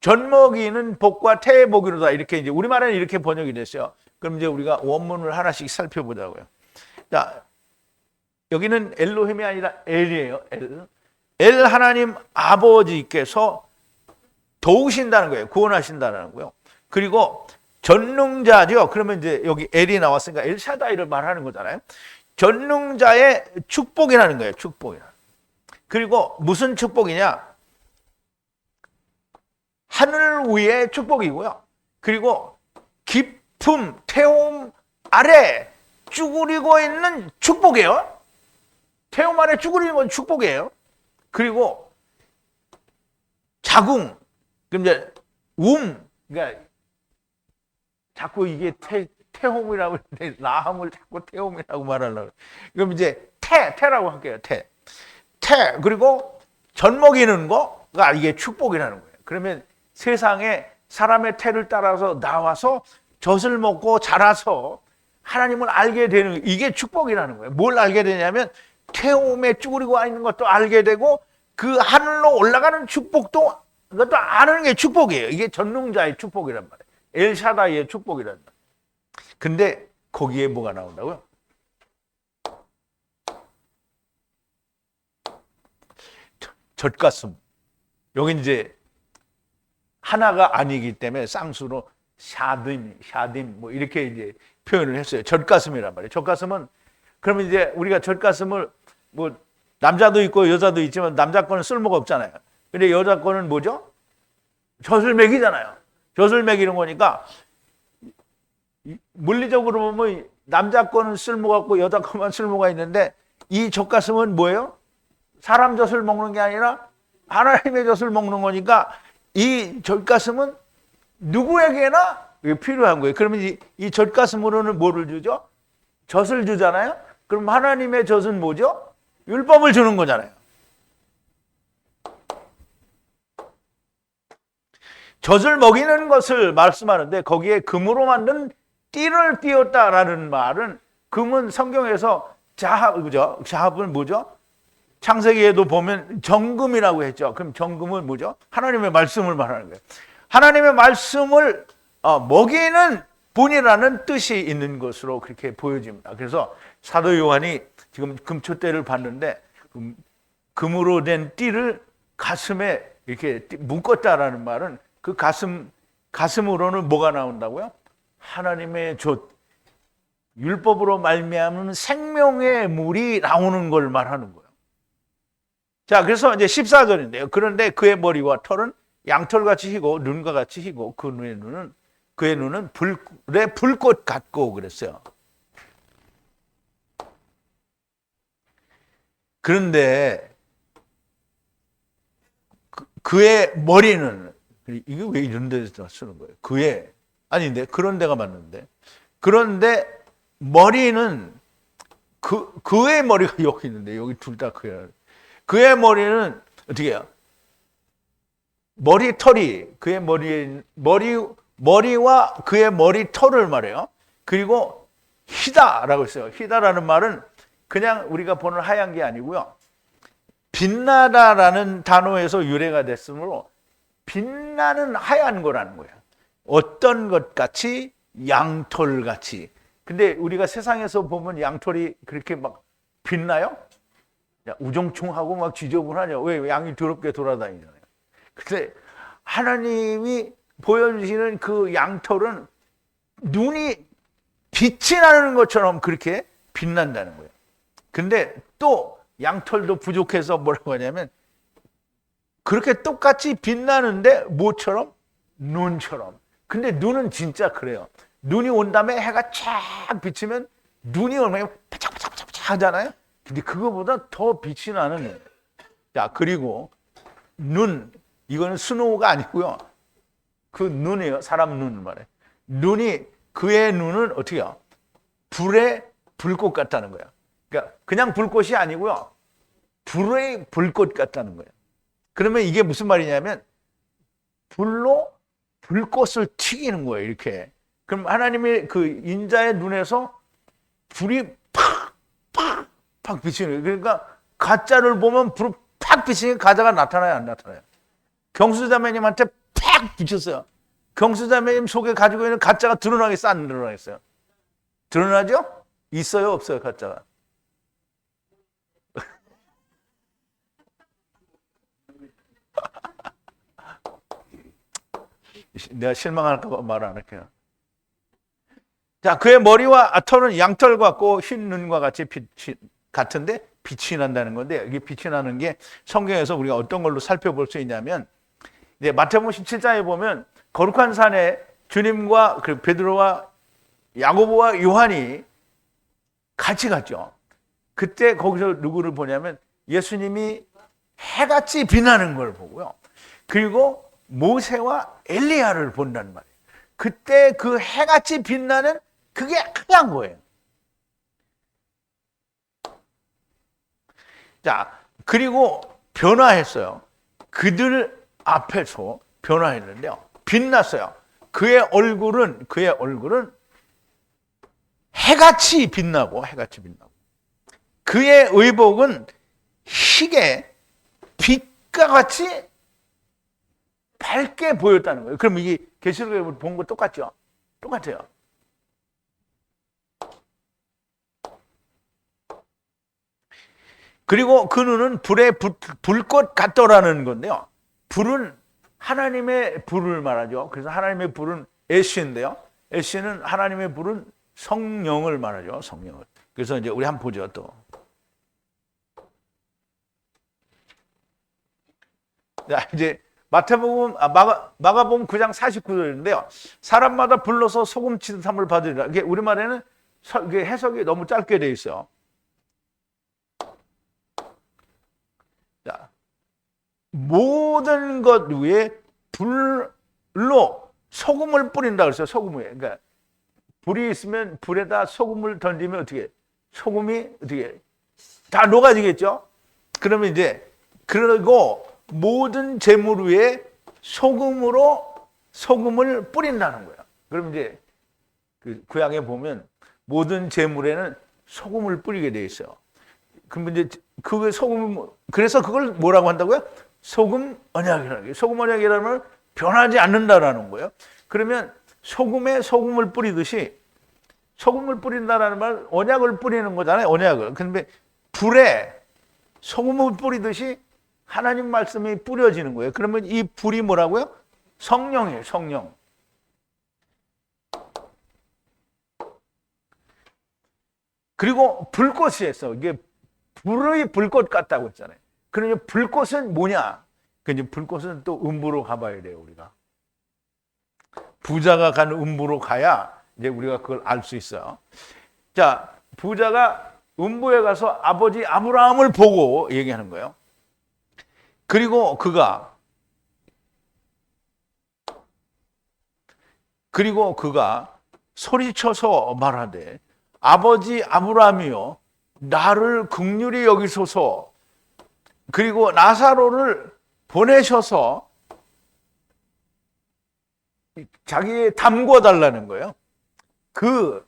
젖먹이는 복과 태의 복이로다. 이렇게 이제 우리말에는 이렇게 번역이 됐어요. 그럼 이제 우리가 원문을 하나씩 살펴보자고요. 자, 여기는 엘로힘이 아니라 엘이에요. 엘 하나님 아버지께서 도우신다는 거예요. 구원하신다는 거예요. 그리고 전능자죠. 그러면 이제 여기 엘이 나왔으니까 엘샤다이를 말하는 거잖아요. 전능자의 축복이라는 거예요. 축복이라. 그리고 무슨 축복이냐? 하늘 위의 축복이고요. 그리고 깊음, 태움 아래 쭈그리고 있는 축복이에요. 태움 아래 쭈그리는 건 축복이에요. 그리고 자궁, 그럼 이제 그러니까 자꾸 이게 태홈이라고 했는데 라함을 자꾸 태홈이라고 말하려고. 그럼 이제 태라고 할게요. 태. 그리고 젖먹이는 거가 이게 축복이라는 거예요. 그러면 세상에 사람의 태를 따라서 나와서 젖을 먹고 자라서 하나님을 알게 되는, 이게 축복이라는 거예요. 뭘 알게 되냐면 태움에 쭈그리고 와 있는 것도 알게 되고 그 하늘로 올라가는 축복도, 그것도 아는 게 축복이에요. 이게 전능자의 축복이란 말이에요. 엘샤다이의 축복이란 말이에요. 근데 거기에 뭐가 나온다고요? 젖가슴. 여기 이제 하나가 아니기 때문에 쌍수로 샤딤 뭐 이렇게 이제 표현을 했어요. 젖가슴이란 말이에요. 젖가슴은, 그러면 이제 우리가 젖가슴을 뭐 남자도 있고 여자도 있지만 남자 거는 쓸모가 없잖아요. 근데 여자 거는 뭐죠? 젖을 먹이잖아요. 젖을 먹이는 거니까 물리적으로 보면 남자 거는 쓸모가 없고 여자 거만 쓸모가 있는데, 이 젖가슴은 뭐예요? 사람 젖을 먹는 게 아니라 하나님의 젖을 먹는 거니까 이 젖가슴은 누구에게나 필요한 거예요. 그러면 이 젖가슴으로는 뭐를 주죠? 젖을 주잖아요. 그럼 하나님의 젖은 뭐죠? 율법을 주는 거잖아요. 젖을 먹이는 것을 말씀하는데 거기에 금으로 만든 띠를 띄었다라는 말은, 금은 성경에서 그죠? 자합은 뭐죠? 창세기에도 보면 정금이라고 했죠. 그럼 정금은 뭐죠? 하나님의 말씀을 말하는 거예요. 하나님의 말씀을 먹이는 분이라는 뜻이 있는 것으로 그렇게 보여집니다. 그래서 사도 요한이 지금 금초대를 봤는데 금으로 된 띠를 가슴에 이렇게 묶었다라는 말은, 그 가슴으로는 뭐가 나온다고요? 하나님의 젖, 율법으로 말미암은 생명의 물이 나오는 걸 말하는 거예요. 자, 그래서 이제 14절인데요. 그런데 그의 머리와 털은 양털같이 희고 눈과 같이 희고 그의 눈은 불의 불꽃 같고 그랬어요. 그런데 그의 머리는, 이게 왜 이런 데서 쓰는 거예요? 아닌데, 그런 데가 맞는데. 그런데 머리는 그의 머리가 여기 있는데, 여기 둘 다 그의 머리는 어떻게 해요? 머리털이, 그의 머리와 그의 머리털을 말해요. 그리고 희다라고 했어요. 희다라는 말은 그냥 우리가 보는 하얀 게 아니고요. 빛나다라는 단어에서 유래가 됐으므로 빛나는 하얀 거라는 거예요. 어떤 것 같이, 양털 같이. 근데 우리가 세상에서 보면 양털이 그렇게 막 빛나요? 우종충하고 막 지저분하냐? 왜? 양이 더럽게 돌아다니잖아요. 근데 하나님이 보여주시는 그 양털은 눈이 빛이 나는 것처럼 그렇게 빛난다는 거예요. 근데 또 양털도 부족해서 뭐라고 하냐면, 그렇게 똑같이 빛나는데 뭐처럼? 눈처럼. 근데 눈은 진짜 그래요. 눈이 온 다음에 해가 쫙 비치면 눈이 얼마나 바짝바짝바짝 하잖아요. 근데 그거보다 더 빛이 나는 거예요. 자, 그리고 눈, 이거는 스노우가 아니고요. 그 눈이에요. 사람 눈 말이에요. 그의 눈은 어떻게 해요? 불의 불꽃 같다는 거예요. 그러니까 그냥 불꽃이 아니고요. 불의 불꽃 같다는 거예요. 그러면 이게 무슨 말이냐면 불로 불꽃을 튀기는 거예요. 이렇게. 그럼 하나님의 그 인자의 눈에서 불이 팍 비치는 거예요. 그러니까 가짜를 보면 불이 팍 비치니까 가짜가 나타나요, 안 나타나요? 경수자매님한테 팍 비쳤어요. 경수자매님 속에 가지고 있는 가짜가 드러나겠어요, 안 드러나겠어요? 드러나죠? 있어요, 없어요, 가짜가? 내가 실망할까 봐 말 안 할게요. 자, 그의 머리와 털은 양털 같고 흰 눈과 같이 같은데 빛이 난다는 건데, 이게 빛이 나는 게 성경에서 우리가 어떤 걸로 살펴볼 수 있냐면, 이제 마태복음 17장에 보면 거룩한 산에 주님과 그 베드로와 야고보와 요한이 같이 갔죠. 그때 거기서 누구를 보냐면 예수님이 해같이 빛나는 걸 보고요. 그리고 모세와 엘리야를 본단 말이에요. 그때 그 해같이 빛나는 그게 하얀 거예요. 자, 그리고 변화했어요. 그들 앞에서 변화했는데요. 빛났어요. 그의 얼굴은 해같이 빛나고 그의 의복은 희게 빛과 같이 밝게 보였다는 거예요. 그럼 이게 계시록에 본 거 똑같죠? 똑같아요. 그리고 그 눈은 불꽃 같더라는 건데요. 불은 하나님의 불을 말하죠. 그래서 하나님의 불은 애쉬인데요. 애쉬는 하나님의 불은 성령을 말하죠. 성령을. 그래서 이제 우리 한번 보죠. 또. 자, 이제 마가복음 9장 49절인데요. 사람마다 불러서 소금 치듯 함을 받으리라. 이게 우리말에는 이게 해석이 너무 짧게 돼 있어요. 자, 모든 것 위에 불로 소금을 뿌린다 그랬어요. 소금 위에. 그러니까 불이 있으면 불에다 소금을 던지면 어떻게? 소금이 어떻게? 다 녹아지겠죠? 그러면 이제 그리고 모든 재물 위에 소금을 뿌린다는 거예요. 그럼 이제 그 구약에 보면 모든 재물에는 소금을 뿌리게 돼 있어요. 그럼 이제 그 소금, 그래서 그걸 뭐라고 한다고요? 소금 언약이라는 거예요. 소금 언약이라는 건 변하지 않는다라는 거예요. 그러면 소금에 소금을 뿌리듯이 소금을 뿌린다라는 말 언약을 뿌리는 거잖아요. 언약을. 근데 불에 소금을 뿌리듯이 하나님 말씀이 뿌려지는 거예요. 그러면 이 불이 뭐라고요? 성령이에요. 성령. 그리고 불꽃이 있어. 이게 불의 불꽃 같다고 했잖아요. 그러면 불꽃은 뭐냐? 그 불꽃은 또 음부로 가봐야 돼요. 우리가 부자가 간 음부로 가야 이제 우리가 그걸 알 수 있어요. 자, 부자가 음부에 가서 아버지 아브라함을 보고 얘기하는 거예요. 그리고 그가 소리쳐서 말하되 아버지 아브라함이여 나를 긍휼히 여기소서. 그리고 나사로를 보내셔서 자기에 담궈 달라는 거예요. 그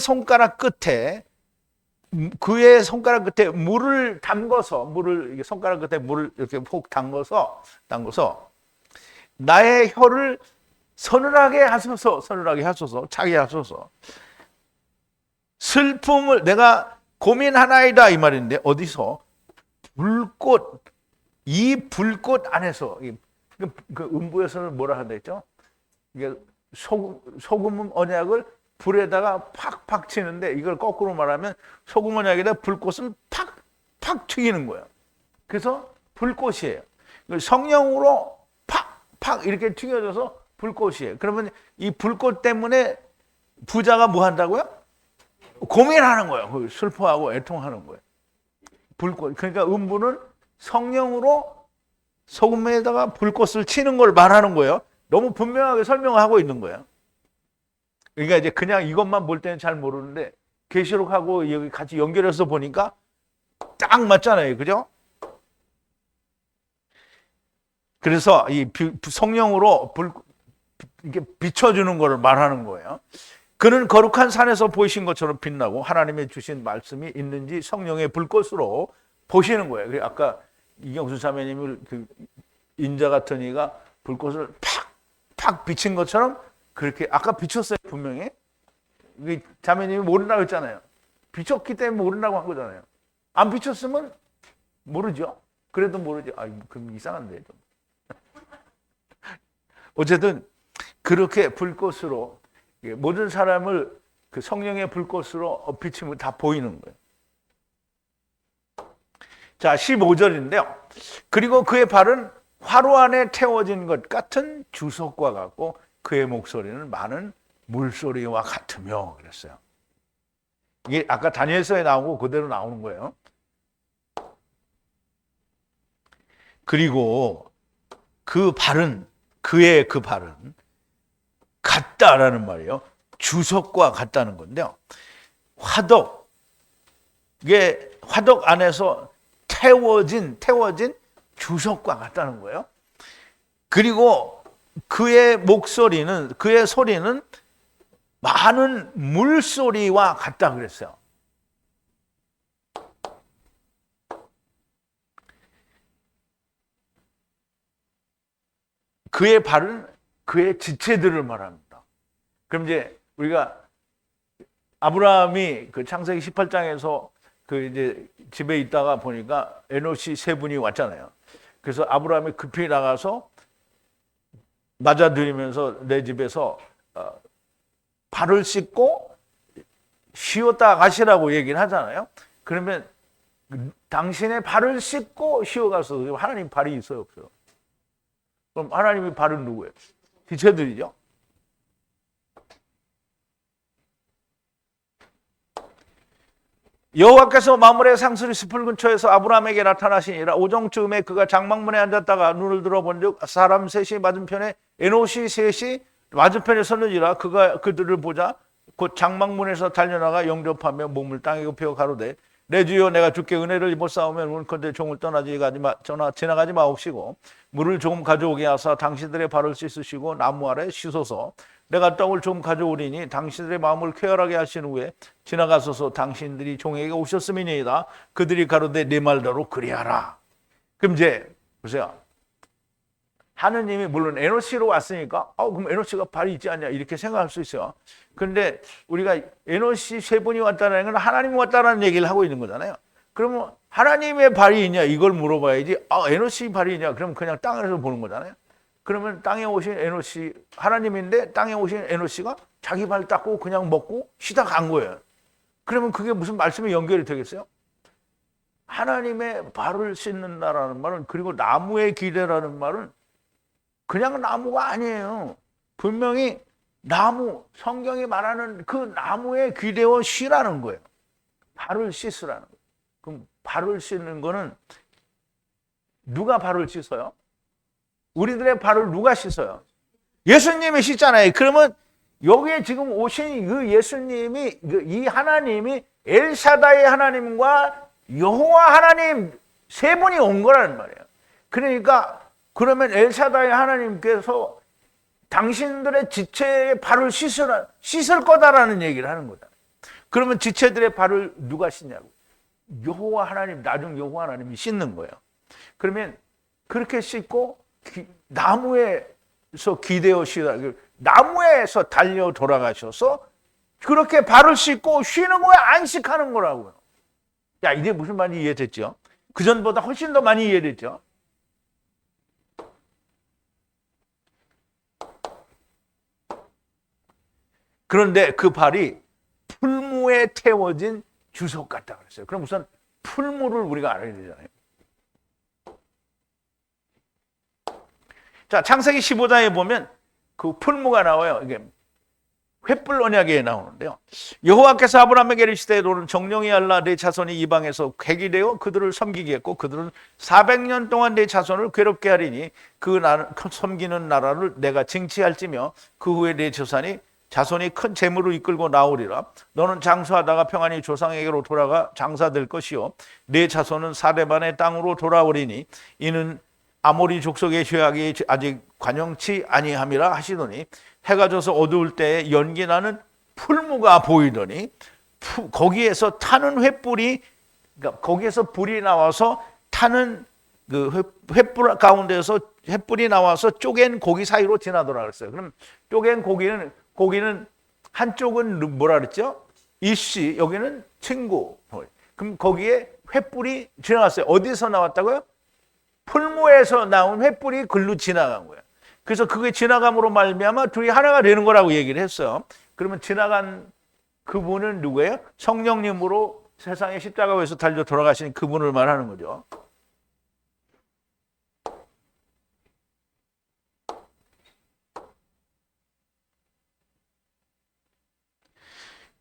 손가락 끝에 그의 손가락 끝에 물을 담궈서 손가락 끝에 물을 이렇게 푹 담궈서 나의 혀를 서늘하게 하소서 차게 하소서. 슬픔을 내가 고민하나이다 이 말인데 어디서? 이 불꽃 안에서 그 음부에서는 뭐라 한다 했죠? 이게 소금 언약을 불에다가 팍팍 치는데 이걸 거꾸로 말하면 소금 언약에다 불꽃을 팍팍 튀기는 거예요. 그래서 불꽃이에요. 성령으로 팍팍 이렇게 튀겨져서 불꽃이에요. 그러면 이 불꽃 때문에 부자가 뭐 한다고요? 고민하는 거예요. 슬퍼하고 애통하는 거예요. 불꽃. 그러니까 음부는 성령으로 소금에다가 불꽃을 치는 걸 말하는 거예요. 너무 분명하게 설명하고 있는 거예요. 그러니까 이제 그냥 이것만 볼 때는 잘 모르는데 계시록하고 여기 같이 연결해서 보니까 딱 맞잖아요. 그죠? 그래서 이 성령으로 이렇게 비춰주는 걸 말하는 거예요. 그는 거룩한 산에서 보이신 것처럼 빛나고 하나님의 주신 말씀이 있는지 성령의 불꽃으로 보시는 거예요. 아까 이경수 자매님을 그 인자 같은 이가 불꽃을 팍팍 비친 것처럼 그렇게 아까 비췄어요. 분명히 자매님이 모른다고 했잖아요. 비췄기 때문에 모른다고 한 거잖아요. 안 비췄으면 모르죠. 그래도 모르죠. 그럼 이상한데 좀. 어쨌든 그렇게 불꽃으로 모든 사람을 그 성령의 불꽃으로 비치면 다 보이는 거예요. 자, 15절인데요. 그리고 그의 발은 화로 안에 태워진 것 같은 주석과 같고 그의 목소리는 많은 물소리와 같으며 그랬어요. 이게 아까 다니엘서에 나오고 그대로 나오는 거예요. 그리고 그의 발은 같다라는 말이에요. 주석과 같다는 건데요. 이게 화덕 안에서 태워진 주석과 같다는 거예요. 그리고 그의 목소리는, 그의 소리는 많은 물소리와 같다 그랬어요. 그의 발은 그의 지체들을 말합니다. 그럼 이제 우리가 아브라함이 그 창세기 18장에서 그 이제 집에 있다가 보니까 에노시 세 분이 왔잖아요. 그래서 아브라함이 급히 나가서 맞아들이면서 내 집에서 발을 씻고 쉬었다 가시라고 얘기를 하잖아요. 그러면 당신의 발을 씻고 쉬어가서 하나님 발이 있어요, 없어요? 그럼 하나님의 발은 누구예요? 지체들이죠. 여호와께서 마물의 상수리 숲을 근처에서 아브라함에게 나타나시니라. 오정쯤에 그가 장막문에 앉았다가 눈을 들어본즉 사람 셋이 맞은편에 에노시 셋이 맞은편에 섰느니라. 그가 그들을 보자 곧 장막문에서 달려나가 영접하며 몸을 땅에 굽혀 가로되 내 주여 내가 주께 은혜를 입었사오면 원컨대 종을 지나가지 마옵시고 물을 조금 가져오게 하사 당신들의 발을 씻으시고 나무 아래 씻어서 내가 떡을 좀 가져오리니 당신들의 마음을 쾌활하게 하신 후에 지나가소서. 당신들이 종에게 오셨음이니이다. 그들이 가로되 네 말대로 그리하라. 그럼 이제 보세요. 하느님이 물론 에노시로 왔으니까 그럼 에노시가 발이 있지 않냐 이렇게 생각할 수 있어요. 그런데 우리가 에노시 세 분이 왔다는 건 하나님이 왔다는 얘기를 하고 있는 거잖아요. 그러면 하나님의 발이 있냐 이걸 물어봐야지 에노시 발이 있냐 그럼 그냥 땅에서 보는 거잖아요. 그러면 땅에 오신 에노시 하나님인데 땅에 오신 에노시가 자기 발 닦고 그냥 먹고 쉬다 간 거예요. 그러면 그게 무슨 말씀이 연결이 되겠어요? 하나님의 발을 씻는다라는 말은 그리고 나무의 기대라는 말은 그냥 나무가 아니에요. 분명히 나무, 성경이 말하는 그 나무에 기대어 쉬라는 거예요. 발을 씻으라는 거예요. 그럼 발을 씻는 거는 누가 발을 씻어요? 우리들의 발을 누가 씻어요? 예수님이 씻잖아요. 그러면 여기에 지금 오신 그 예수님이, 이 하나님이 엘샤다의 하나님과 여호와 하나님 세 분이 온 거라는 말이에요. 그러니까 그러면 엘샤다의 하나님께서 당신들의 지체의 발을 씻을 거다라는 얘기를 하는 거다. 그러면 지체들의 발을 누가 씻냐고? 여호와 하나님, 나중 여호와 하나님이 씻는 거예요. 그러면 그렇게 씻고 나무에서 기대어 쉬다, 나무에서 달려 돌아가셔서 그렇게 발을 씻고 쉬는 거에 안식하는 거라고요. 야, 이게 무슨 말인지 이해됐죠? 그 전보다 훨씬 더 많이 이해됐죠? 그런데 그 발이 풀무에 태워진 주석 같다 그랬어요. 그럼 우선 풀무를 우리가 알아야 되잖아요. 자, 창세기 15장에 보면 그 풀무가 나와요. 이게 횃불 언약에 나오는데요. 여호와께서 아브라함에게 이르시되 너는 정령이 알라 내 자손이 이방에서 객이 되어 그들을 섬기게 했고 그들은 400년 동안 내 자손을 괴롭게 하리니 그 섬기는 나라를 내가 징치할지며 그 후에 내 자손이 큰 재물을 이끌고 나오리라. 너는 장수하다가 평안히 조상에게로 돌아가 장사될 것이요 내 자손은 사대반의 땅으로 돌아오리니 이는 아모리 족속의 죄악이 아직 관영치 아니함이라 하시더니 해가 져서 어두울 때에 연기 나는 풀무가 보이더니 거기에서 타는 횃불이, 그러니까 거기에서 불이 나와서 타는 그 횃불 가운데서 횃불이 나와서 쪼갠 고기 사이로 지나더라 그랬어요. 그럼 쪼갠 고기는 한쪽은 뭐라 그랬죠? 이씨, 여기는 친구. 그럼 거기에 횃불이 지나갔어요. 어디서 나왔다고요? 풀무에서 나온 횃불이 글로 지나간 거예요. 그래서 그게 지나감으로 말미암아 둘이 하나가 되는 거라고 얘기를 했어요. 그러면 지나간 그분은 누구예요? 성령님으로 세상에 십자가에서 달려 돌아가신 그분을 말하는 거죠.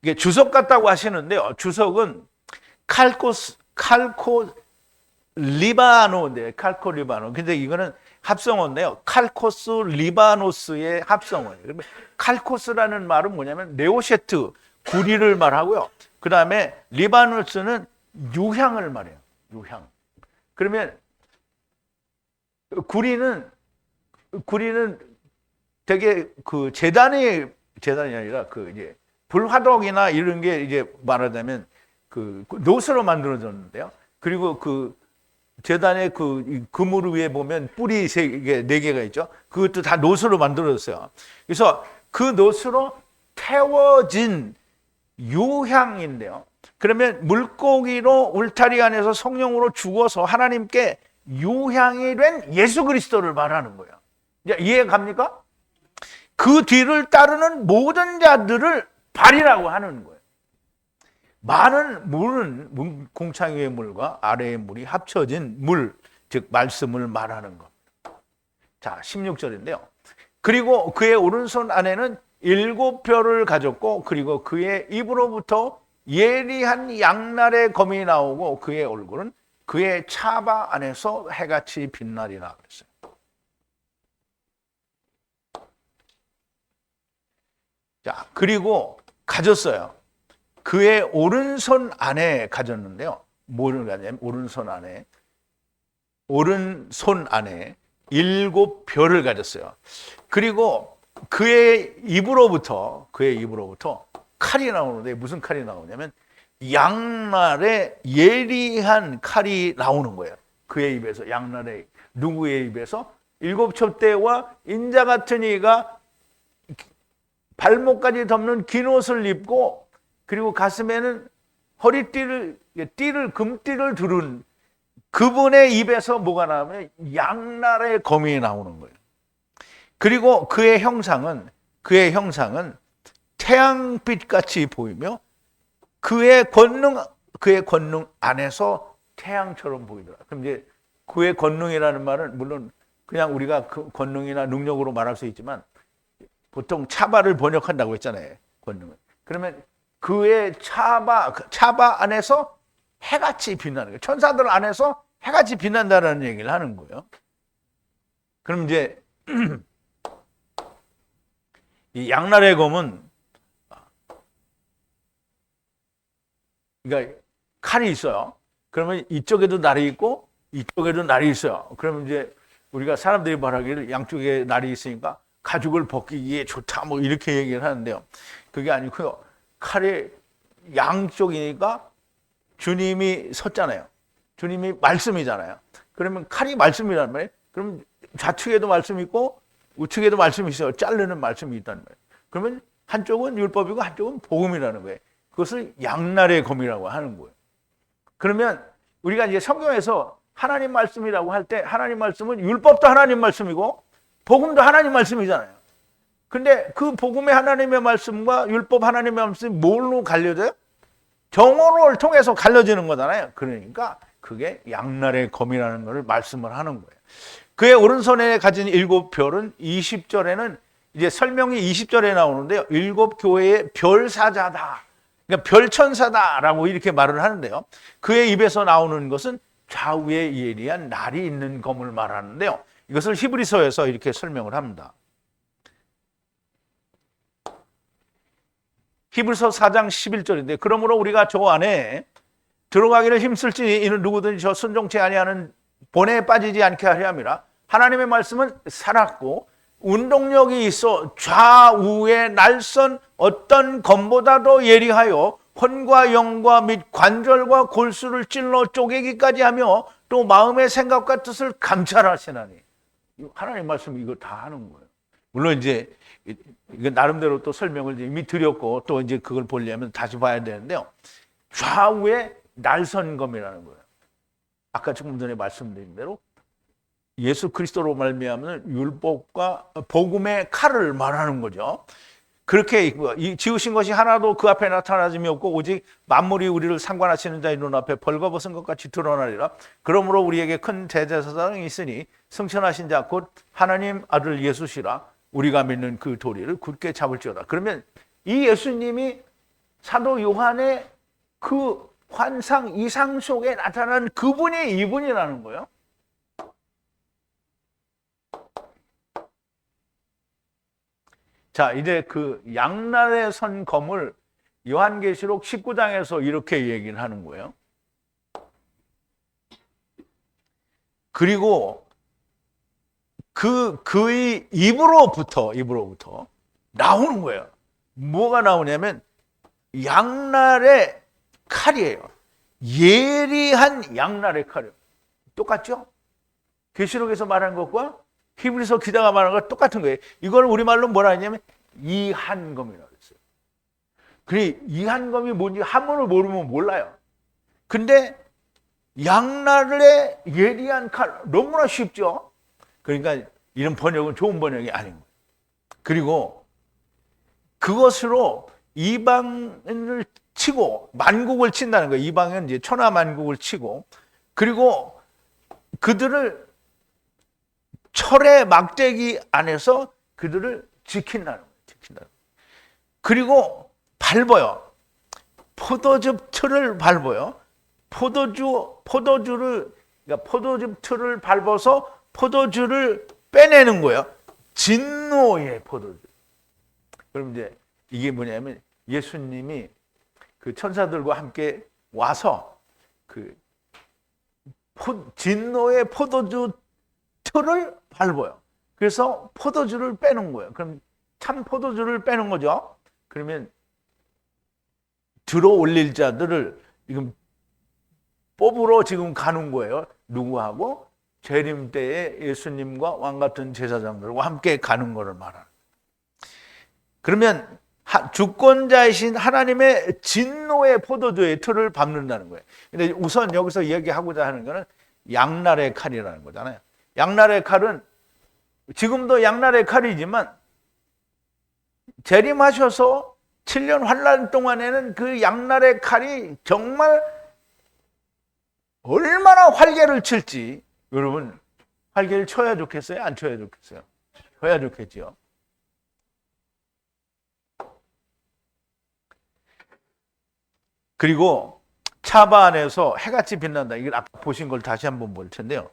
이게 주석 같다고 하시는데요. 주석은 칼코 리바노인데 칼코 리바노. 근데 이거는 합성어인데요. 칼코스 리바노스의 합성어예요. 그러면 칼코스라는 말은 뭐냐면 네오셰트, 구리를 말하고요. 그 다음에 리바노스는 유향을 말해요. 유향. 그러면 구리는 되게 그 재단이 아니라 그 이제 불화덕이나 이런 게 이제 말하자면 그 노스로 만들어졌는데요. 그리고 그 재단의 그 그물 위에 보면 뿔이 네 개가 있죠. 그것도 다 노스로 만들어졌어요. 그래서 그 노스로 태워진 유향인데요. 그러면 물고기로 울타리 안에서 성령으로 죽어서 하나님께 유향이 된 예수 그리스도를 말하는 거예요. 이해 갑니까? 그 뒤를 따르는 모든 자들을 발이라고 하는 거예요. 많은 물은 공창 위의 물과 아래의 물이 합쳐진 물, 즉 말씀을 말하는 겁니다. 자, 16절인데요. 그리고 그의 오른손 안에는 7별을 가졌고, 그리고 그의 입으로부터 예리한 양날의 검이 나오고, 그의 얼굴은 그의 차바 안에서 해같이 빛나리라 그랬어요. 자, 그리고 가졌어요. 그의 오른손 안에 가졌는데요. 뭐를 가냐면 오른손 안에 7별을 가졌어요. 그리고 그의 입으로부터 칼이 나오는데, 무슨 칼이 나오냐면 양날의 예리한 칼이 나오는 거예요. 그의 입에서, 누구의 입에서? 7촛대와 인자 같은 이가 발목까지 덮는 긴 옷을 입고, 그리고 가슴에는 금띠를 두른 그분의 입에서 뭐가 나오면 양날의 검이 나오는 거예요. 그리고 그의 형상은 태양빛 같이 보이며 그의 권능 안에서 태양처럼 보이더라. 그럼 이제 그의 권능이라는 말은 물론 그냥 우리가 그 권능이나 능력으로 말할 수 있지만 보통 차바를 번역한다고 했잖아요. 권능은. 그러면 그의 차바 안에서 해같이 빛나는 거예요. 천사들 안에서 해같이 빛난다는 얘기를 하는 거예요. 그럼 이제 이 양날의 검은, 그러니까 칼이 있어요. 그러면 이쪽에도 날이 있고 이쪽에도 날이 있어요. 그러면 이제 우리가 사람들이 말하기를 양쪽에 날이 있으니까 가죽을 벗기기에 좋다 뭐 이렇게 얘기를 하는데요. 그게 아니고요. 칼이 양쪽이니까 주님이 섰잖아요. 주님이 말씀이잖아요. 그러면 칼이 말씀이란 말이에요. 그럼 좌측에도 말씀이 있고 우측에도 말씀이 있어요. 자르는 말씀이 있다는 거예요. 그러면 한쪽은 율법이고 한쪽은 복음이라는 거예요. 그것을 양날의 검이라고 하는 거예요. 그러면 우리가 이제 성경에서 하나님 말씀이라고 할 때 하나님 말씀은 율법도 하나님 말씀이고 복음도 하나님 말씀이잖아요. 근데 그 복음의 하나님의 말씀과 율법 하나님의 말씀이 뭘로 갈려져요? 정오를 통해서 갈려지는 거잖아요. 그러니까 그게 양날의 검이라는 것을 말씀을 하는 거예요. 그의 오른손에 가진 7별은 20절에는 이제 설명이 20절에 나오는데요. 7교회의 별사자다. 그러니까 별천사다라고 이렇게 말을 하는데요. 그의 입에서 나오는 것은 좌우에 예리한 날이 있는 검을 말하는데요. 이것을 히브리서에서 이렇게 설명을 합니다. 히브리서 4장 11절인데 그러므로 우리가 저 안에 들어가기를 힘쓸지 이는 누구든지 저 순종치 아니하는 본에 빠지지 않게 하려 함이라. 하나님의 말씀은 살았고 운동력이 있어 좌우의 날선 어떤 검보다도 예리하여 혼과 영과 및 관절과 골수를 찔러 쪼개기까지 하며 또 마음의 생각과 뜻을 감찰하시나니. 하나님 말씀 이거 다 하는 거예요. 물론 이제 이거 나름대로 또 설명을 이미 드렸고 또 이제 그걸 보려면 다시 봐야 되는데요. 좌우의 날선검이라는 거예요. 아까 조금 전에 말씀드린 대로 예수 그리스도로 말미암는 율법과 복음의 칼을 말하는 거죠. 그렇게 지으신 것이 하나도 그 앞에 나타나짐이 없고 오직 만물이 우리를 상관하시는 자의 눈앞에 벌거벗은 것 같이 드러나리라. 그러므로 우리에게 큰 대제사장이 있으니 승천하신 자 곧 하나님 아들 예수시라. 우리가 믿는 그 도리를 굳게 잡을지어다. 그러면 이 예수님이 사도 요한의 그 환상 이상 속에 나타난 그분이 이분이라는 거예요. 자, 이제 그 양날의 선 검을 요한계시록 19장에서 이렇게 얘기를 하는 거예요. 그리고 그의 입으로부터 나오는 거예요. 뭐가 나오냐면 양날의 칼이에요. 예리한 양날의 칼이에요. 똑같죠? 계시록에서 말하는 것과 히브리서 기자가 말하는 것 똑같은 거예요. 이걸 우리말로 뭐라 하냐면 이한검이라고 했어요. 그래, 이한검이 뭔지 한문을 모르면 몰라요. 근데 양날의 예리한 칼, 너무나 쉽죠? 그러니까 이런 번역은 좋은 번역이 아닌 거예요. 그리고 그것으로 이방인을 치고 만국을 친다는 거예요. 이방은 이제 천하 만국을 치고, 그리고 그들을 철의 막대기 안에서 그들을 지킨다는 거예요. 그리고 밟아요. 포도즙 틀을 밟아요. 포도주를, 그러니까 포도즙 틀을 밟아서 포도주를 빼내는 거예요. 진노의 포도주. 그럼 이제 이게 뭐냐면 예수님이 그 천사들과 함께 와서 그 진노의 포도주 틀을 밟아요. 그래서 포도주를 빼는 거예요. 그럼 참 포도주를 빼는 거죠. 그러면 들어 올릴 자들을 지금 뽑으러 지금 가는 거예요. 누구하고? 재림 때에 예수님과 왕 같은 제사장들과 함께 가는 것을 말하는. 그러면 주권자이신 하나님의 진노의 포도주의 틀을 밟는다는 거예요. 근데 우선 여기서 이야기하고자 하는 것은 양날의 칼이라는 거잖아요. 양날의 칼은 지금도 양날의 칼이지만 재림하셔서 7년 환란 동안에는 그 양날의 칼이 정말 얼마나 활개를 칠지. 여러분, 활개를 쳐야 좋겠어요? 안 쳐야 좋겠어요? 쳐야 좋겠죠. 그리고 차바 안에서 해같이 빛난다. 이걸 아까 보신 걸 다시 한번 볼 텐데요.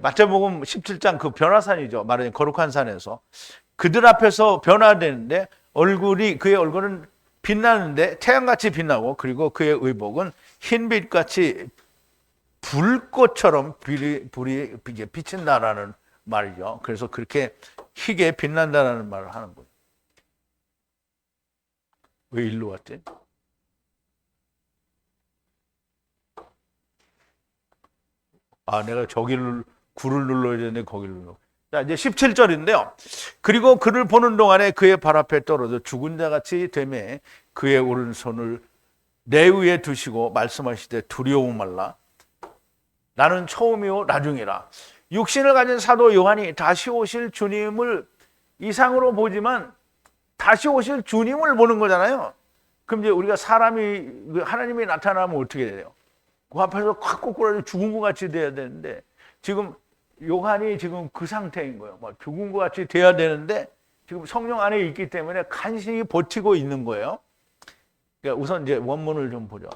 마태복음 17장 그 변화산이죠. 말하자면 거룩한 산에서 그들 앞에서 변화되는데 그의 얼굴은 빛나는데 태양같이 빛나고, 그리고 그의 의복은 흰빛같이 불꽃처럼 불이 비친다라는 말이죠. 그래서 그렇게 희게 빛난다라는 말을 하는 거예요. 왜 일로 왔지? 내가 저기를 구를 눌러야 되는데 거기를 눌러. 자, 이제 17절인데요. 그리고 그를 보는 동안에 그의 발 앞에 떨어져 죽은 자같이 되매 그의 오른손을 내 위에 두시고 말씀하시되 두려워 말라. 나는 처음이요 나중이라. 육신을 가진 사도 요한이 다시 오실 주님을 이상으로 보지만 다시 오실 주님을 보는 거잖아요. 그럼 이제 우리가 사람이 하나님이 나타나면 어떻게 돼요? 그 앞에서 콱 꼬꾸라져 죽은 것 같이 돼야 되는데, 지금 요한이 지금 그 상태인 거예요. 막 죽은 것 같이 돼야 되는데 지금 성령 안에 있기 때문에 간신히 버티고 있는 거예요. 그러니까 우선 이제 원문을 좀 보죠.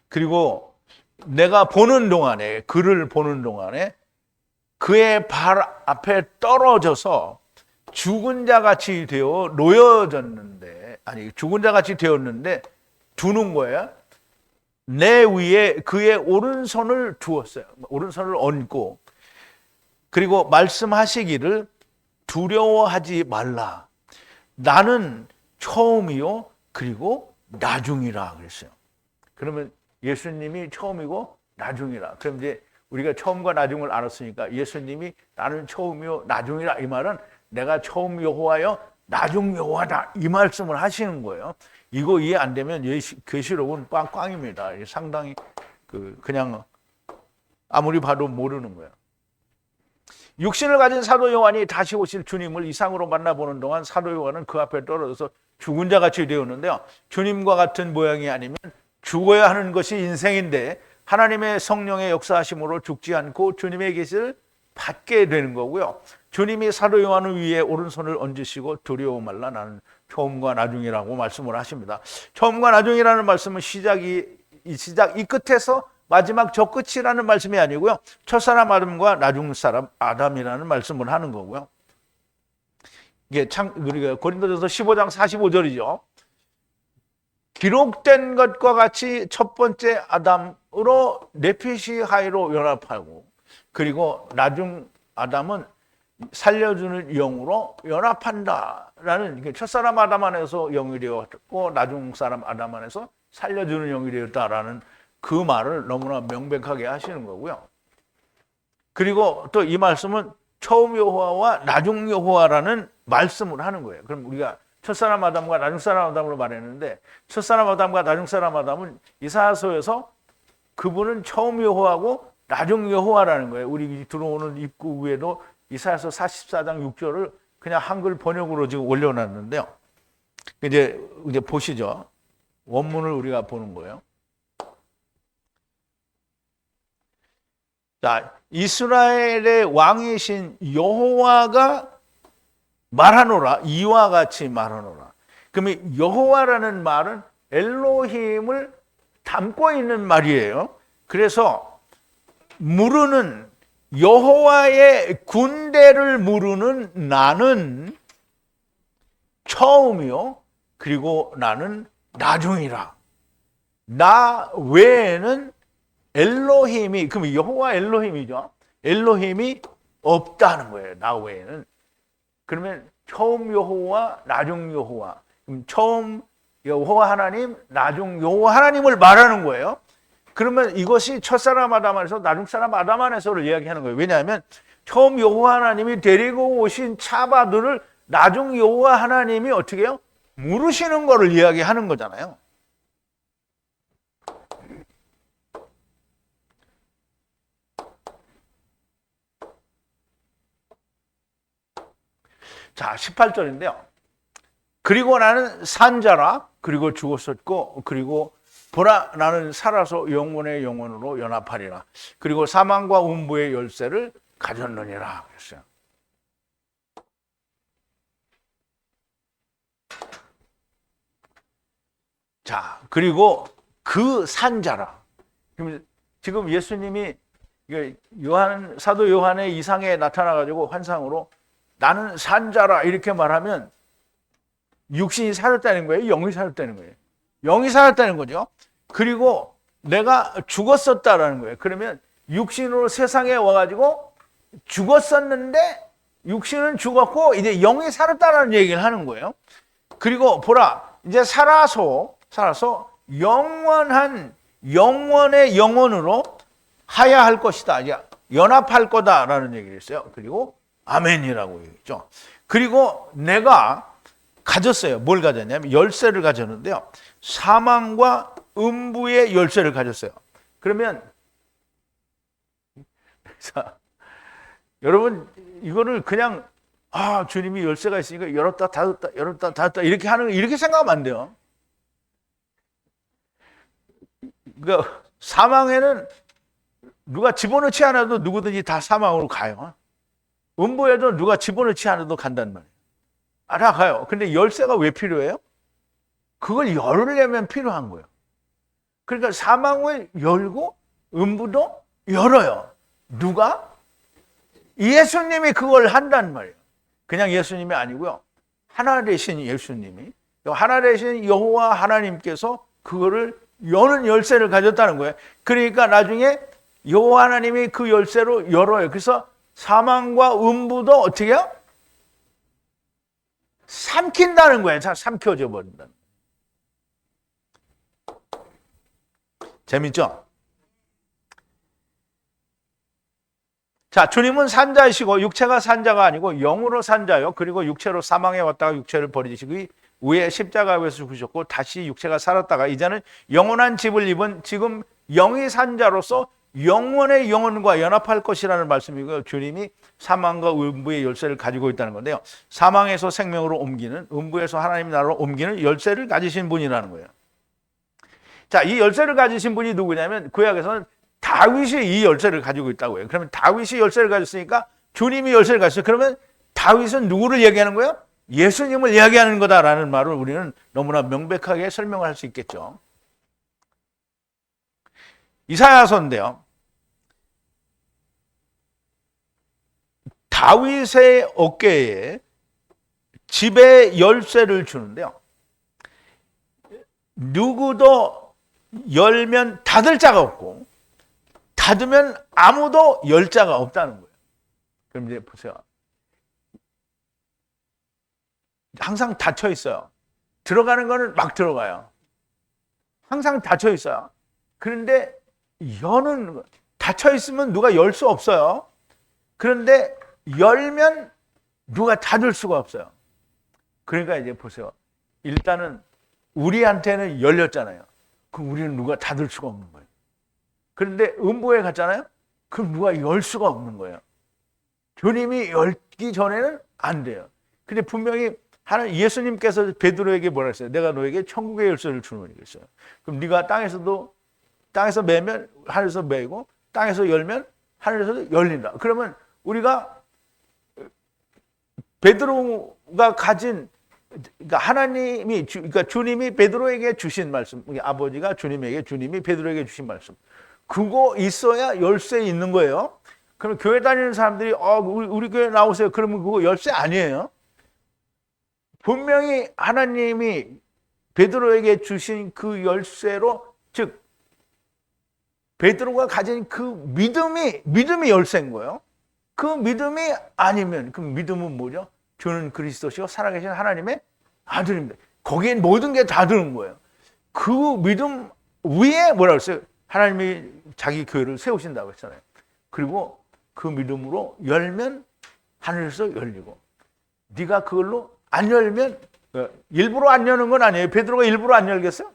그리고 내가 보는 동안에, 그를 보는 동안에 그의 발 앞에 떨어져서 죽은 자 같이 되어 놓여졌는데, 죽은 자 같이 되었는데 두는 거예요. 내 위에 그의 오른손을 두었어요. 오른손을 얹고, 그리고 말씀하시기를 두려워하지 말라. 나는 처음이요 그리고 나중이라 그랬어요. 그러면 예수님이 처음이고 나중이라. 그럼 이제 우리가 처음과 나중을 알았으니까 예수님이 나는 처음이요 나중이라, 이 말은 내가 처음 여호와여 나중 여호와다, 이 말씀을 하시는 거예요. 이거 이해 안 되면 계시록은 꽝꽝입니다. 상당히 그냥 아무리 봐도 모르는 거예요. 육신을 가진 사도 요한이 다시 오실 주님을 이상으로 만나보는 동안 사도 요한은 그 앞에 떨어져서 죽은 자 같이 되었는데요. 주님과 같은 모양이 아니면 죽어야 하는 것이 인생인데 하나님의 성령의 역사하심으로 죽지 않고 주님의 계시를 받게 되는 거고요. 주님이 사도 요한을 위해 오른손을 얹으시고 두려워 말라, 나는 처음과 나중이라고 말씀을 하십니다. 처음과 나중이라는 말씀은 시작 이 끝에서 마지막 저 끝이라는 말씀이 아니고요. 첫사람 아담과 나중 사람 아담이라는 말씀을 하는 거고요. 이게 우리가 고린도전서 15장 45절이죠. 기록된 것과 같이 첫 번째 아담으로 네피시 하이로 연합하고, 그리고 나중 아담은 살려주는 영으로 연합한다라는, 첫사람 아담 안에서 영이 되었고 나중 사람 아담 안에서 살려주는 영이 되었다라는 그 말을 너무나 명백하게 하시는 거고요. 그리고 또 이 말씀은 처음 여호와와 나중 여호와라는 말씀을 하는 거예요. 그럼 우리가 첫사람 아담과 나중 사람 아담으로 말했는데, 첫사람 아담과 나중 사람 아담은 이사야서에서 그분은 처음 여호와고 나중 여호와라는 거예요. 우리 들어오는 입구 위에도 이사야서 44장 6절을 그냥 한글 번역으로 지금 올려놨는데요. 이제 보시죠. 원문을 우리가 보는 거예요. 자, 이스라엘의 왕이신 여호와가 말하노라, 이와 같이 말하노라. 그러면 여호와라는 말은 엘로힘을 담고 있는 말이에요. 그래서 물으는, 여호와의 군대를 물으는 나는 처음이요, 그리고 나는 나중이라. 나 외에는 엘로힘이, 그럼 여호와 엘로힘이죠. 엘로힘이 없다는 거예요. 나 외에는. 그러면 처음 여호와, 나중 여호와. 그럼 처음 여호와 하나님, 나중 여호와 하나님을 말하는 거예요. 그러면 이것이 첫사람 아담 안에서 나중 사람 아담 안에서를 이야기하는 거예요. 왜냐하면 처음 여호와 하나님이 데리고 오신 차바들을 나중 여호와 하나님이 어떻게 해요? 물으시는 거를 이야기하는 거잖아요. 자, 18절인데요. 그리고 나는 산자라, 그리고 죽었었고, 그리고 보라, 나는 살아서 영원의 영원으로 연합하리라. 그리고 사망과 음부의 열쇠를 가졌느니라 그랬어요. 자, 그리고 그 산자라. 지금 예수님이 사도 요한의 이상에 나타나가지고 환상으로 나는 산자라 이렇게 말하면 육신이 살았다는 거예요? 영이 살았다는 거예요? 영이 살았다는 거죠. 그리고 내가 죽었었다라는 거예요. 그러면 육신으로 세상에 와가지고 죽었었는데 육신은 죽었고 이제 영이 살았다라는 얘기를 하는 거예요. 그리고 보라, 이제 살아서 영원의 영혼으로 하야할 것이다. 이제 연합할 거다라는 얘기를 했어요. 그리고 아멘이라고 얘기했죠. 그리고 내가 가졌어요. 뭘 가졌냐면 열쇠를 가졌는데요. 사망과 음부의 열쇠를 가졌어요. 그러면 여러분 이거를 그냥 주님이 열쇠가 있으니까 열었다 닫았다 이렇게 생각하면 안 돼요. 그러니까 사망에는 누가 집어넣지 않아도 누구든지 다 사망으로 가요. 음부에도 누가 집어넣지 않아도 간단 말이에요. 알아가요. 근데 열쇠가 왜 필요해요? 그걸 열으려면 필요한 거예요. 그러니까 사망을 열고 음부도 열어요. 누가? 예수님이 그걸 한단 말이에요. 그냥 예수님이 아니고요. 하나 되신 예수님이, 하나 되신 여호와 하나님께서 그거를 여는 열쇠를 가졌다는 거예요. 그러니까 나중에 여호와 하나님이 그 열쇠로 열어요. 그래서 사망과 음부도 어떻게 해요? 삼킨다는 거예요. 삼켜져 버린다는 거예요. 재밌죠? 자, 주님은 산자이시고 육체가 산자가 아니고 영으로 산자요. 그리고 육체로 사망에 왔다가 육체를 버리시고 위에 십자가에서 죽으셨고 다시 육체가 살았다가 이제는 영원한 집을 입은 지금 영이 산자로서 영원의 영혼과 연합할 것이라는 말씀이고요. 주님이 사망과 음부의 열쇠를 가지고 있다는 건데요. 사망에서 생명으로 옮기는, 음부에서 하나님 나라로 옮기는 열쇠를 가지신 분이라는 거예요. 자, 이 열쇠를 가지신 분이 누구냐면 구약에서는 다윗이 이 열쇠를 가지고 있다고 해요. 그러면 다윗이 열쇠를 가졌으니까 주님이 열쇠를 가졌어요. 그러면 다윗은 누구를 얘기하는 거예요? 예수님을 이야기하는 거다라는 말을 우리는 너무나 명백하게 설명을 할 수 있겠죠. 이사야서인데요. 다윗의 어깨에 집의 열쇠를 주는데요. 누구도 열면 닫을 자가 없고 닫으면 아무도 열 자가 없다는 거예요. 그럼 이제 보세요. 항상 닫혀 있어요. 들어가는 거는 막 들어가요. 항상 닫혀 있어요. 그런데 여는 닫혀 있으면 누가 열 수 없어요. 그런데 열면 누가 닫을 수가 없어요. 그러니까 이제 보세요. 일단은 우리한테는 열렸잖아요. 그럼 우리는 누가 닫을 수가 없는 거예요. 그런데 음부에 갔잖아요. 그럼 누가 열 수가 없는 거예요. 주님이 열기 전에는 안 돼요. 근데 분명히 예수님께서 베드로에게 뭐라 했어요? 내가 너에게 천국의 열쇠를 주노니 그랬어요. 그럼 네가 땅에서 매면 하늘에서 매고 땅에서 열면 하늘에서 열린다. 그러면 우리가 베드로가 가진, 그러니까 하나님이, 그러니까 주님이 베드로에게 주신 말씀, 아버지가 주님이 베드로에게 주신 말씀, 그거 있어야 열쇠 있는 거예요. 그럼 교회 다니는 사람들이 우리 교회 나오세요. 그러면 그거 열쇠 아니에요. 분명히 하나님이 베드로에게 주신 그 열쇠로, 즉 베드로가 가진 그 믿음이 열쇠인 거예요. 그 믿음이 아니면 그 믿음은 뭐죠? 주는 그리스도시요 살아계신 하나님의 아들입니다. 거기엔 모든 게 다 드는 거예요. 그 믿음 위에 뭐라고 했어요? 하나님이 자기 교회를 세우신다고 했잖아요. 그리고 그 믿음으로 열면 하늘에서 열리고, 네가 그걸로 안 열면, 일부러 안 여는 건 아니에요. 베드로가 일부러 안 열겠어요?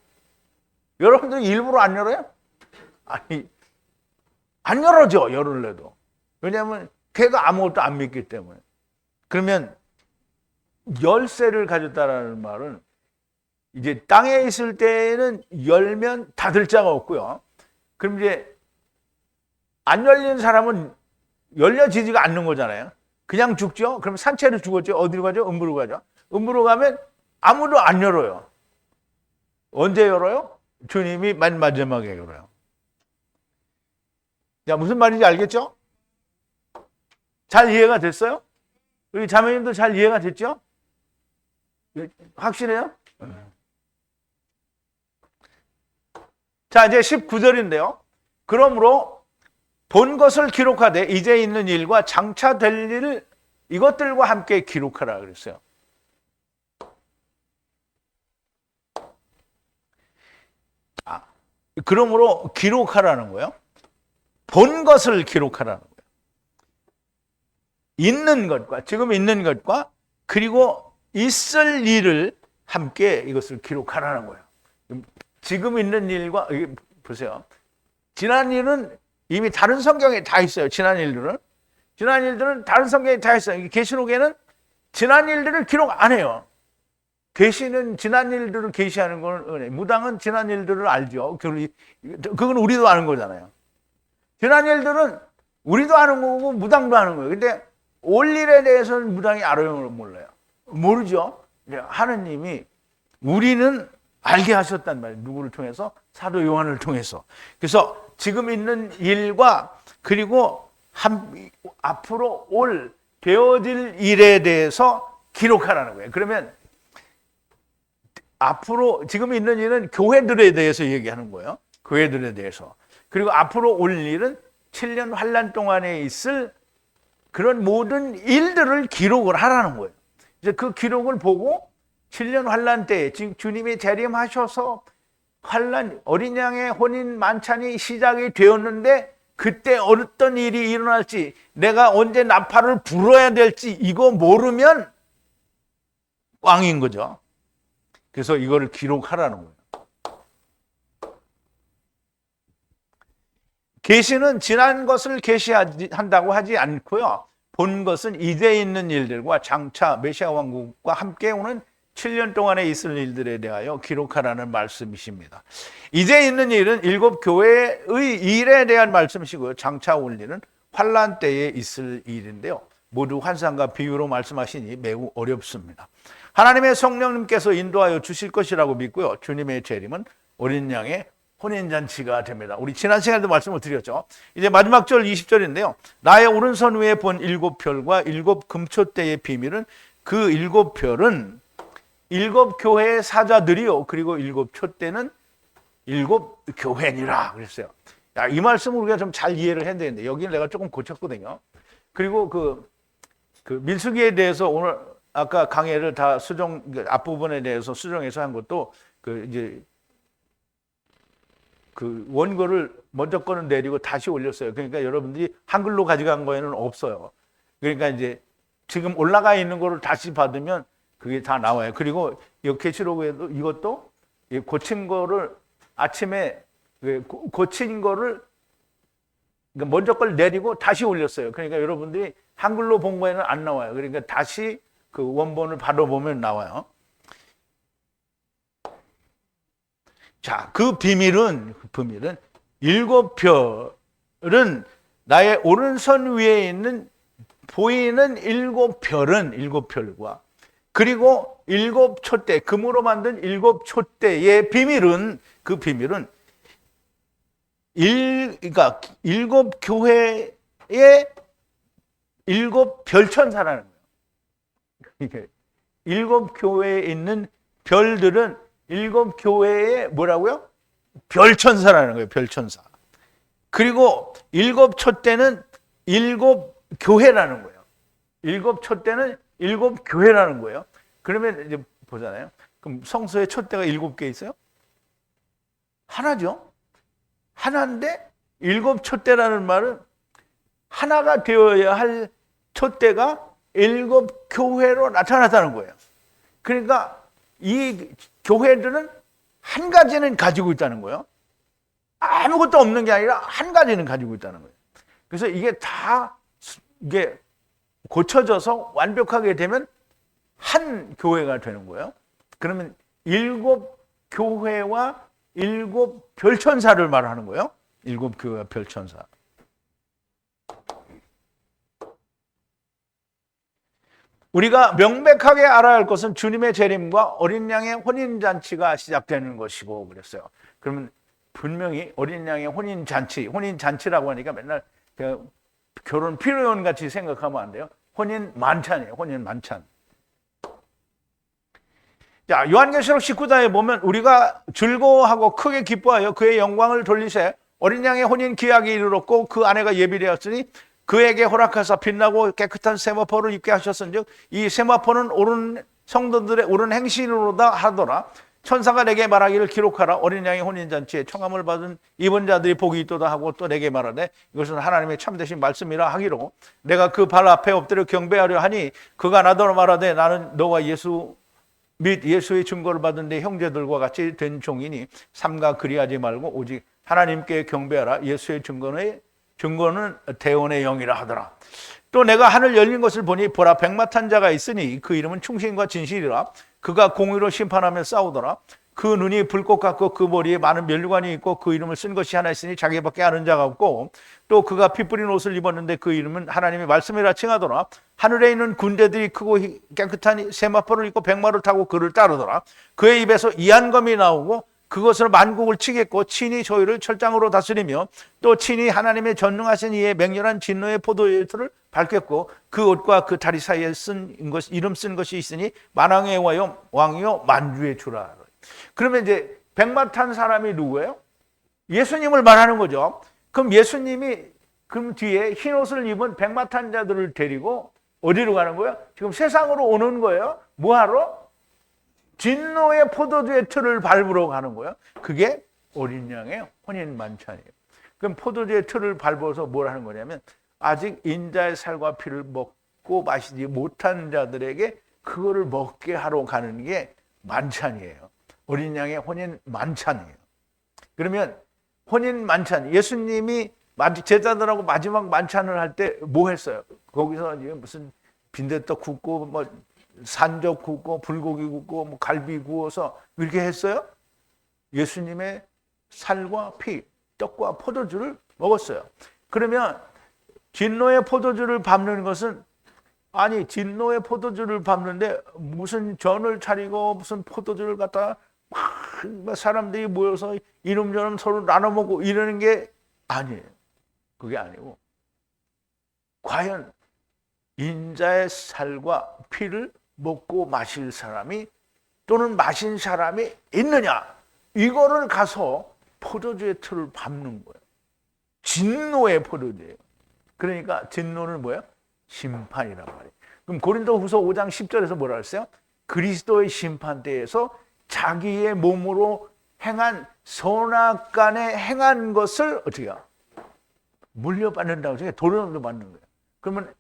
여러분들이 일부러 안 열어요? 아니, 안 열어져, 열을래도. 왜냐하면 걔가 아무것도 안 믿기 때문에. 그러면 열쇠를 가졌다라는 말은 이제 땅에 있을 때는 열면 닫을 자가 없고요. 그럼 이제 안 열리는 사람은 열려지지가 않는 거잖아요. 그냥 죽죠? 그럼 산채로 죽었죠? 어디로 가죠? 음부로 가죠? 음부로 가면 아무도 안 열어요. 언제 열어요? 주님이 맨 마지막에 열어요. 자, 무슨 말인지 알겠죠? 잘 이해가 됐어요? 우리 자매님도 잘 이해가 됐죠? 확실해요? 자, 이제 19절인데요. 그러므로 본 것을 기록하되 이제 있는 일과 장차 될 일을 이것들과 함께 기록하라 그랬어요. 그러므로 기록하라는 거예요. 본 것을 기록하라는 거예요. 있는 것과, 지금 있는 것과, 그리고 있을 일을 함께 이것을 기록하라는 거예요. 지금 있는 일과, 보세요. 지난 일은 이미 다른 성경에 다 있어요. 지난 일들은 다른 성경에 다 있어요. 계시록에는 지난 일들을 기록 안 해요. 계시는 지난 일들을 계시하는 건 은혜. 무당은 지난 일들을 알죠. 그건 우리도 아는 거잖아요. 지난 일들은 우리도 아는 거고 무당도 아는 거예요. 근데 올 일에 대해서는 무당이 알아요, 몰라요? 모르죠. 하느님이 우리는 알게 하셨단 말이에요. 누구를 통해서? 사도 요한을 통해서. 그래서 지금 있는 일과 그리고 앞으로 되어질 일에 대해서 기록하라는 거예요. 그러면 앞으로 지금 있는 일은 교회들에 대해서 얘기하는 거예요. 교회들에 대해서. 그리고 앞으로 올 일은 7년 환란 동안에 있을 그런 모든 일들을 기록을 하라는 거예요. 이제 그 기록을 보고 7년 환란 때에 지금 주님이 재림하셔서 어린 양의 혼인 만찬이 시작이 되었는데 그때 어떤 일이 일어날지, 내가 언제 나팔을 불어야 될지 이거 모르면 꽝인 거죠. 그래서 이거를 기록하라는 거예요. 계시는 지난 것을 계시한다고 하지 않고요. 본 것은 이제 있는 일들과 장차 메시아 왕국과 함께 오는 7년 동안에 있을 일들에 대하여 기록하라는 말씀이십니다. 이제 있는 일은 7 교회의 일에 대한 말씀이시고요. 장차 올 일은 환란 때에 있을 일인데요. 모두 환상과 비유로 말씀하시니 매우 어렵습니다. 하나님의 성령님께서 인도하여 주실 것이라고 믿고요. 주님의 재림은 어린 양의 혼인잔치가 됩니다. 우리 지난 시간에도 말씀을 드렸죠. 이제 마지막 절 20절인데요. 나의 오른손 위에 본 7별과 7 금초대의 비밀은 그 7별은 일곱 교회의 사자들이요 그리고 일곱 촛대는 일곱 교회니라 그랬어요. 야, 이 말씀을 우리가 좀 잘 이해를 해야 되는데 여기는 내가 조금 고쳤거든요. 그리고 그 민수기에 대해서 오늘 아까 강해를 다 수정 앞부분에 대해서 수정해서 한 것도 이제 원고를 먼저 거는 내리고 다시 올렸어요. 그러니까 여러분들이 한글로 가져간 거에는 없어요. 그러니까 이제 지금 올라가 있는 거를 다시 받으면 그게 다 나와요. 그리고 이 계시록에도 이것도 고친 거를 아침에 고친 거를 먼저 걸 내리고 다시 올렸어요. 그러니까 여러분들이 한글로 본 거에는 안 나와요. 그러니까 다시 그 원본을 받아보면 나와요. 자, 그 비밀은 일곱 별은 나의 오른손 위에 있는 보이는 일곱 별은 일곱 별과 그리고 일곱 촛대, 금으로 만든 일곱 촛대의 비밀은 그러니까 일곱 교회의 일곱 별천사라는 거예요. 일곱 교회에 있는 별들은 일곱 교회의 뭐라고요? 별천사라는 거예요. 별천사. 그리고 일곱 촛대는 일곱 교회라는 거예요. 일곱 촛대는 일곱 교회라는 거예요. 그러면 이제 보잖아요. 그럼 성소에 촛대가 일곱 개 있어요? 하나죠. 하나인데 일곱 촛대라는 말은 하나가 되어야 할 촛대가 일곱 교회로 나타났다는 거예요. 그러니까 이 교회들은 한 가지는 가지고 있다는 거예요. 아무것도 없는 게 아니라 한 가지는 가지고 있다는 거예요. 그래서 이게 고쳐져서 완벽하게 되면 한 교회가 되는 거예요. 그러면 일곱 교회와 일곱 별천사를 말하는 거예요. 일곱 교회와 별천사. 우리가 명백하게 알아야 할 것은 주님의 재림과 어린 양의 혼인잔치가 시작되는 것이고 그랬어요. 그러면 분명히 어린 양의 혼인잔치라고 하니까 맨날 결혼 피로연 같이 생각하면 안 돼요. 혼인 만찬이에요. 혼인 만찬. 자, 요한계시록 19장에 보면 우리가 즐거워하고 크게 기뻐하여 그의 영광을 돌리세 어린 양의 혼인 기약이 이르렀고 그 아내가 예비되었으니 그에게 허락하사 빛나고 깨끗한 세마포를 입게 하셨은즉 이 세마포는 옳은 성도들의 옳은 행실로다 하더라. 천사가 내게 말하기를 기록하라. 어린 양의 혼인잔치에 청함을 받은 입은 자들이 복이 있도다 하고 또 내게 말하되 이것은 하나님의 참되신 말씀이라 하기로 내가 그 발 앞에 엎드려 경배하려 하니 그가 나더러 말하되 나는 너와 예수 및 예수의 증거를 받은 내 형제들과 같이 된 종이니 삼가 그리하지 말고 오직 하나님께 경배하라. 예수의 증거는 대원의 영이라 하더라. 또 내가 하늘 열린 것을 보니 보라 백마탄 자가 있으니 그 이름은 충신과 진실이라. 그가 공의로 심판하며 싸우더라. 그 눈이 불꽃 같고 그 머리에 많은 멸관이 있고 그 이름을 쓴 것이 하나 있으니 자기밖에 아는 자가 없고 또 그가 피 뿌린 옷을 입었는데 그 이름은 하나님의 말씀이라 칭하더라. 하늘에 있는 군대들이 크고 깨끗한 세마포를 입고 백마를 타고 그를 따르더라. 그의 입에서 이한검이 나오고 그것으로 만국을 치겠고 친히 저희를 철장으로 다스리며 또 친히 하나님의 전능하신 이의 맹렬한 진노의 포도의 틀을 밟겠고 그 옷과 그 다리 사이에 이름 쓴 것이 있으니 만왕의 왕이요 만주의 주라. 그러면 이제 백마 탄 사람이 누구예요? 예수님을 말하는 거죠. 그럼 예수님이 그럼 뒤에 흰 옷을 입은 백마 탄 자들을 데리고 어디로 가는 거예요? 지금 세상으로 오는 거예요. 뭐하러? 진노의 포도주의 틀을 밟으러 가는 거예요. 그게 어린 양의 혼인 만찬이에요. 그럼 포도주의 틀을 밟아서 뭘 하는 거냐면 아직 인자의 살과 피를 먹고 마시지 못한 자들에게 그거를 먹게 하러 가는 게 만찬이에요. 어린 양의 혼인 만찬이에요. 그러면 혼인 만찬, 예수님이 제자들하고 마지막 만찬을 할 때 뭐 했어요? 거기서 무슨 빈대떡 굽고 뭐 산적 굽고 불고기 굽고 뭐 갈비 구워서 이렇게 했어요? 예수님의 살과 피, 떡과 포도주를 먹었어요. 그러면 진노의 포도주를 밟는 것은 아니 진노의 포도주를 밟는데 무슨 전을 차리고 무슨 포도주를 갖다가 막 사람들이 모여서 이놈저놈 서로 나눠 먹고 이러는 게 아니에요. 그게 아니고 과연 인자의 살과 피를 먹고 마실 사람이 또는 마신 사람이 있느냐? 이거를 가서 포도주의 틀을 밟는 거예요. 진노의 포도주예요. 그러니까 진노는 뭐예요? 심판이란 말이에요. 그럼 고린도후서 5장 10절에서 뭐라 했어요? 그리스도의 심판대에서 자기의 몸으로 행한 선악간에 행한 것을 어떻게 해요? 물려받는다고 해서 도련도 받는 거예요. 그러면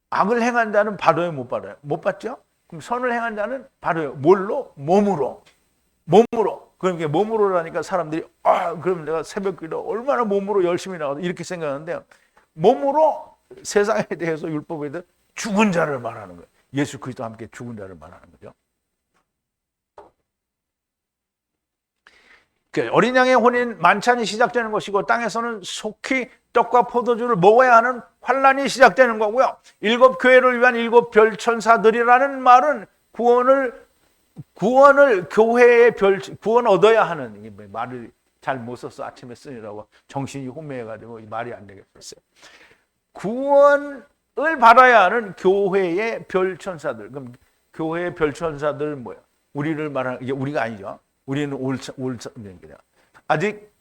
악을 행한 자는 받아요, 못 받아요? 못 받죠? 그럼 선을 행한 자는 받아요. 뭘로? 몸으로. 몸으로. 그러니까 몸으로라니까 사람들이 그럼 내가 새벽기도 얼마나 몸으로 열심히 나가도 이렇게 생각하는데, 몸으로 세상에 대해서 율법에 대해서 죽은 자를 말하는 거예요. 예수 그리스도와 함께 죽은 자를 말하는 거죠. 어린 양의 혼인 만찬이 시작되는 것이고, 땅에서는 속히 떡과 포도주를 먹어야 하는 환란이 시작되는 거고요. 7교회를 위한 7별천사들이라는 말은 구원을 교회의 구원 얻어야 하는, 말을 잘 못 써서 아침에 쓰느라고 정신이 혼미해가지고 말이 안 되겠어요. 구원을 받아야 하는 교회의 별천사들. 그럼 교회의 별천사들은 뭐예요? 우리를 말하는, 이게 우리가 아니죠. 우리는 아직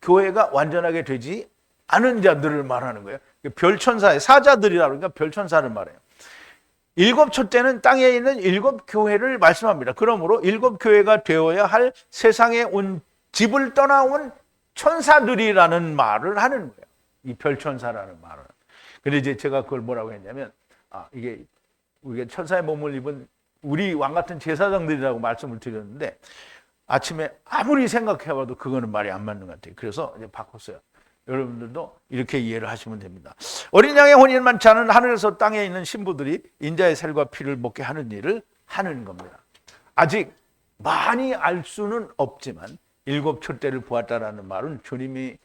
교회가 완전하게 되지 않은 자들을 말하는 거예요. 별천사의 사자들이라 그러니까 별천사를 말해요. 7초째는 땅에 있는 7교회를 말씀합니다. 그러므로 7교회가 되어야 할 세상에 온 집을 떠나온 천사들이라는 말을 하는 거예요. 이 별천사라는 말은. 근데 이제 제가 그걸 뭐라고 했냐면, 이게 우리가 천사의 몸을 입은 우리 왕 같은 제사장들이라고 말씀을 드렸는데, 아침에 아무리 생각해봐도 그거는 말이 안 맞는 것 같아요. 그래서 이제 바꿨어요. 여러분들도 이렇게 이해를 하시면 됩니다. 어린 양의 혼인 만찬은 하늘에서 땅에 있는 신부들이 인자의 살과 피를 먹게 하는 일을 하는 겁니다. 아직 많이 알 수는 없지만 7촛대를 보았다라는 말은 주님의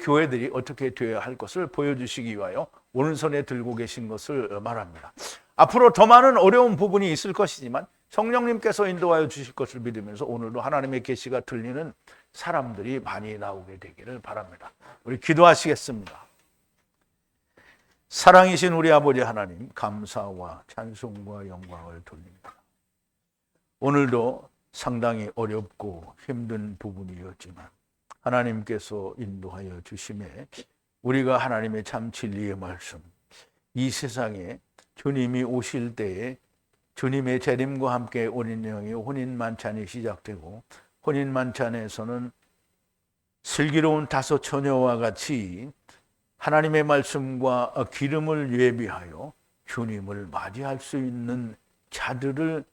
교회들이 어떻게 되어야 할 것을 보여주시기 위하여 오른손에 들고 계신 것을 말합니다. 앞으로 더 많은 어려운 부분이 있을 것이지만 성령님께서 인도하여 주실 것을 믿으면서 오늘도 하나님의 계시가 들리는 사람들이 많이 나오게 되기를 바랍니다. 우리 기도하시겠습니다. 사랑이신 우리 아버지 하나님, 감사와 찬송과 영광을 돌립니다. 오늘도 상당히 어렵고 힘든 부분이었지만 하나님께서 인도하여 주심에 우리가 하나님의 참 진리의 말씀, 이 세상에 주님이 오실 때에 주님의 재림과 함께 어린 양의 혼인 만찬이 시작되고, 혼인 만찬에서는 슬기로운 5 처녀와 같이 하나님의 말씀과 기름을 예비하여 주님을 맞이할 수 있는 자들을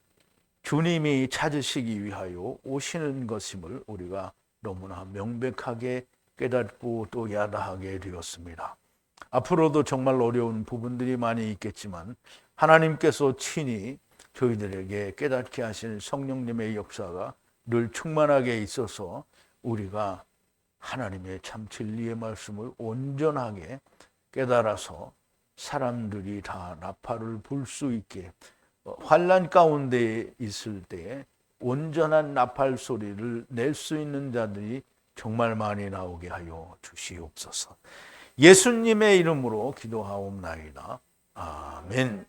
주님이 찾으시기 위하여 오시는 것임을 우리가 너무나 명백하게 깨닫고 또 야다하게 되었습니다. 앞으로도 정말 어려운 부분들이 많이 있겠지만 하나님께서 친히 저희들에게 깨닫게 하신 성령님의 역사가 늘 충만하게 있어서 우리가 하나님의 참 진리의 말씀을 온전하게 깨달아서 사람들이 다 나팔을 불 수 있게, 환난 가운데 있을 때 온전한 나팔 소리를 낼 수 있는 자들이 정말 많이 나오게 하여 주시옵소서. 예수님의 이름으로 기도하옵나이다. 아멘.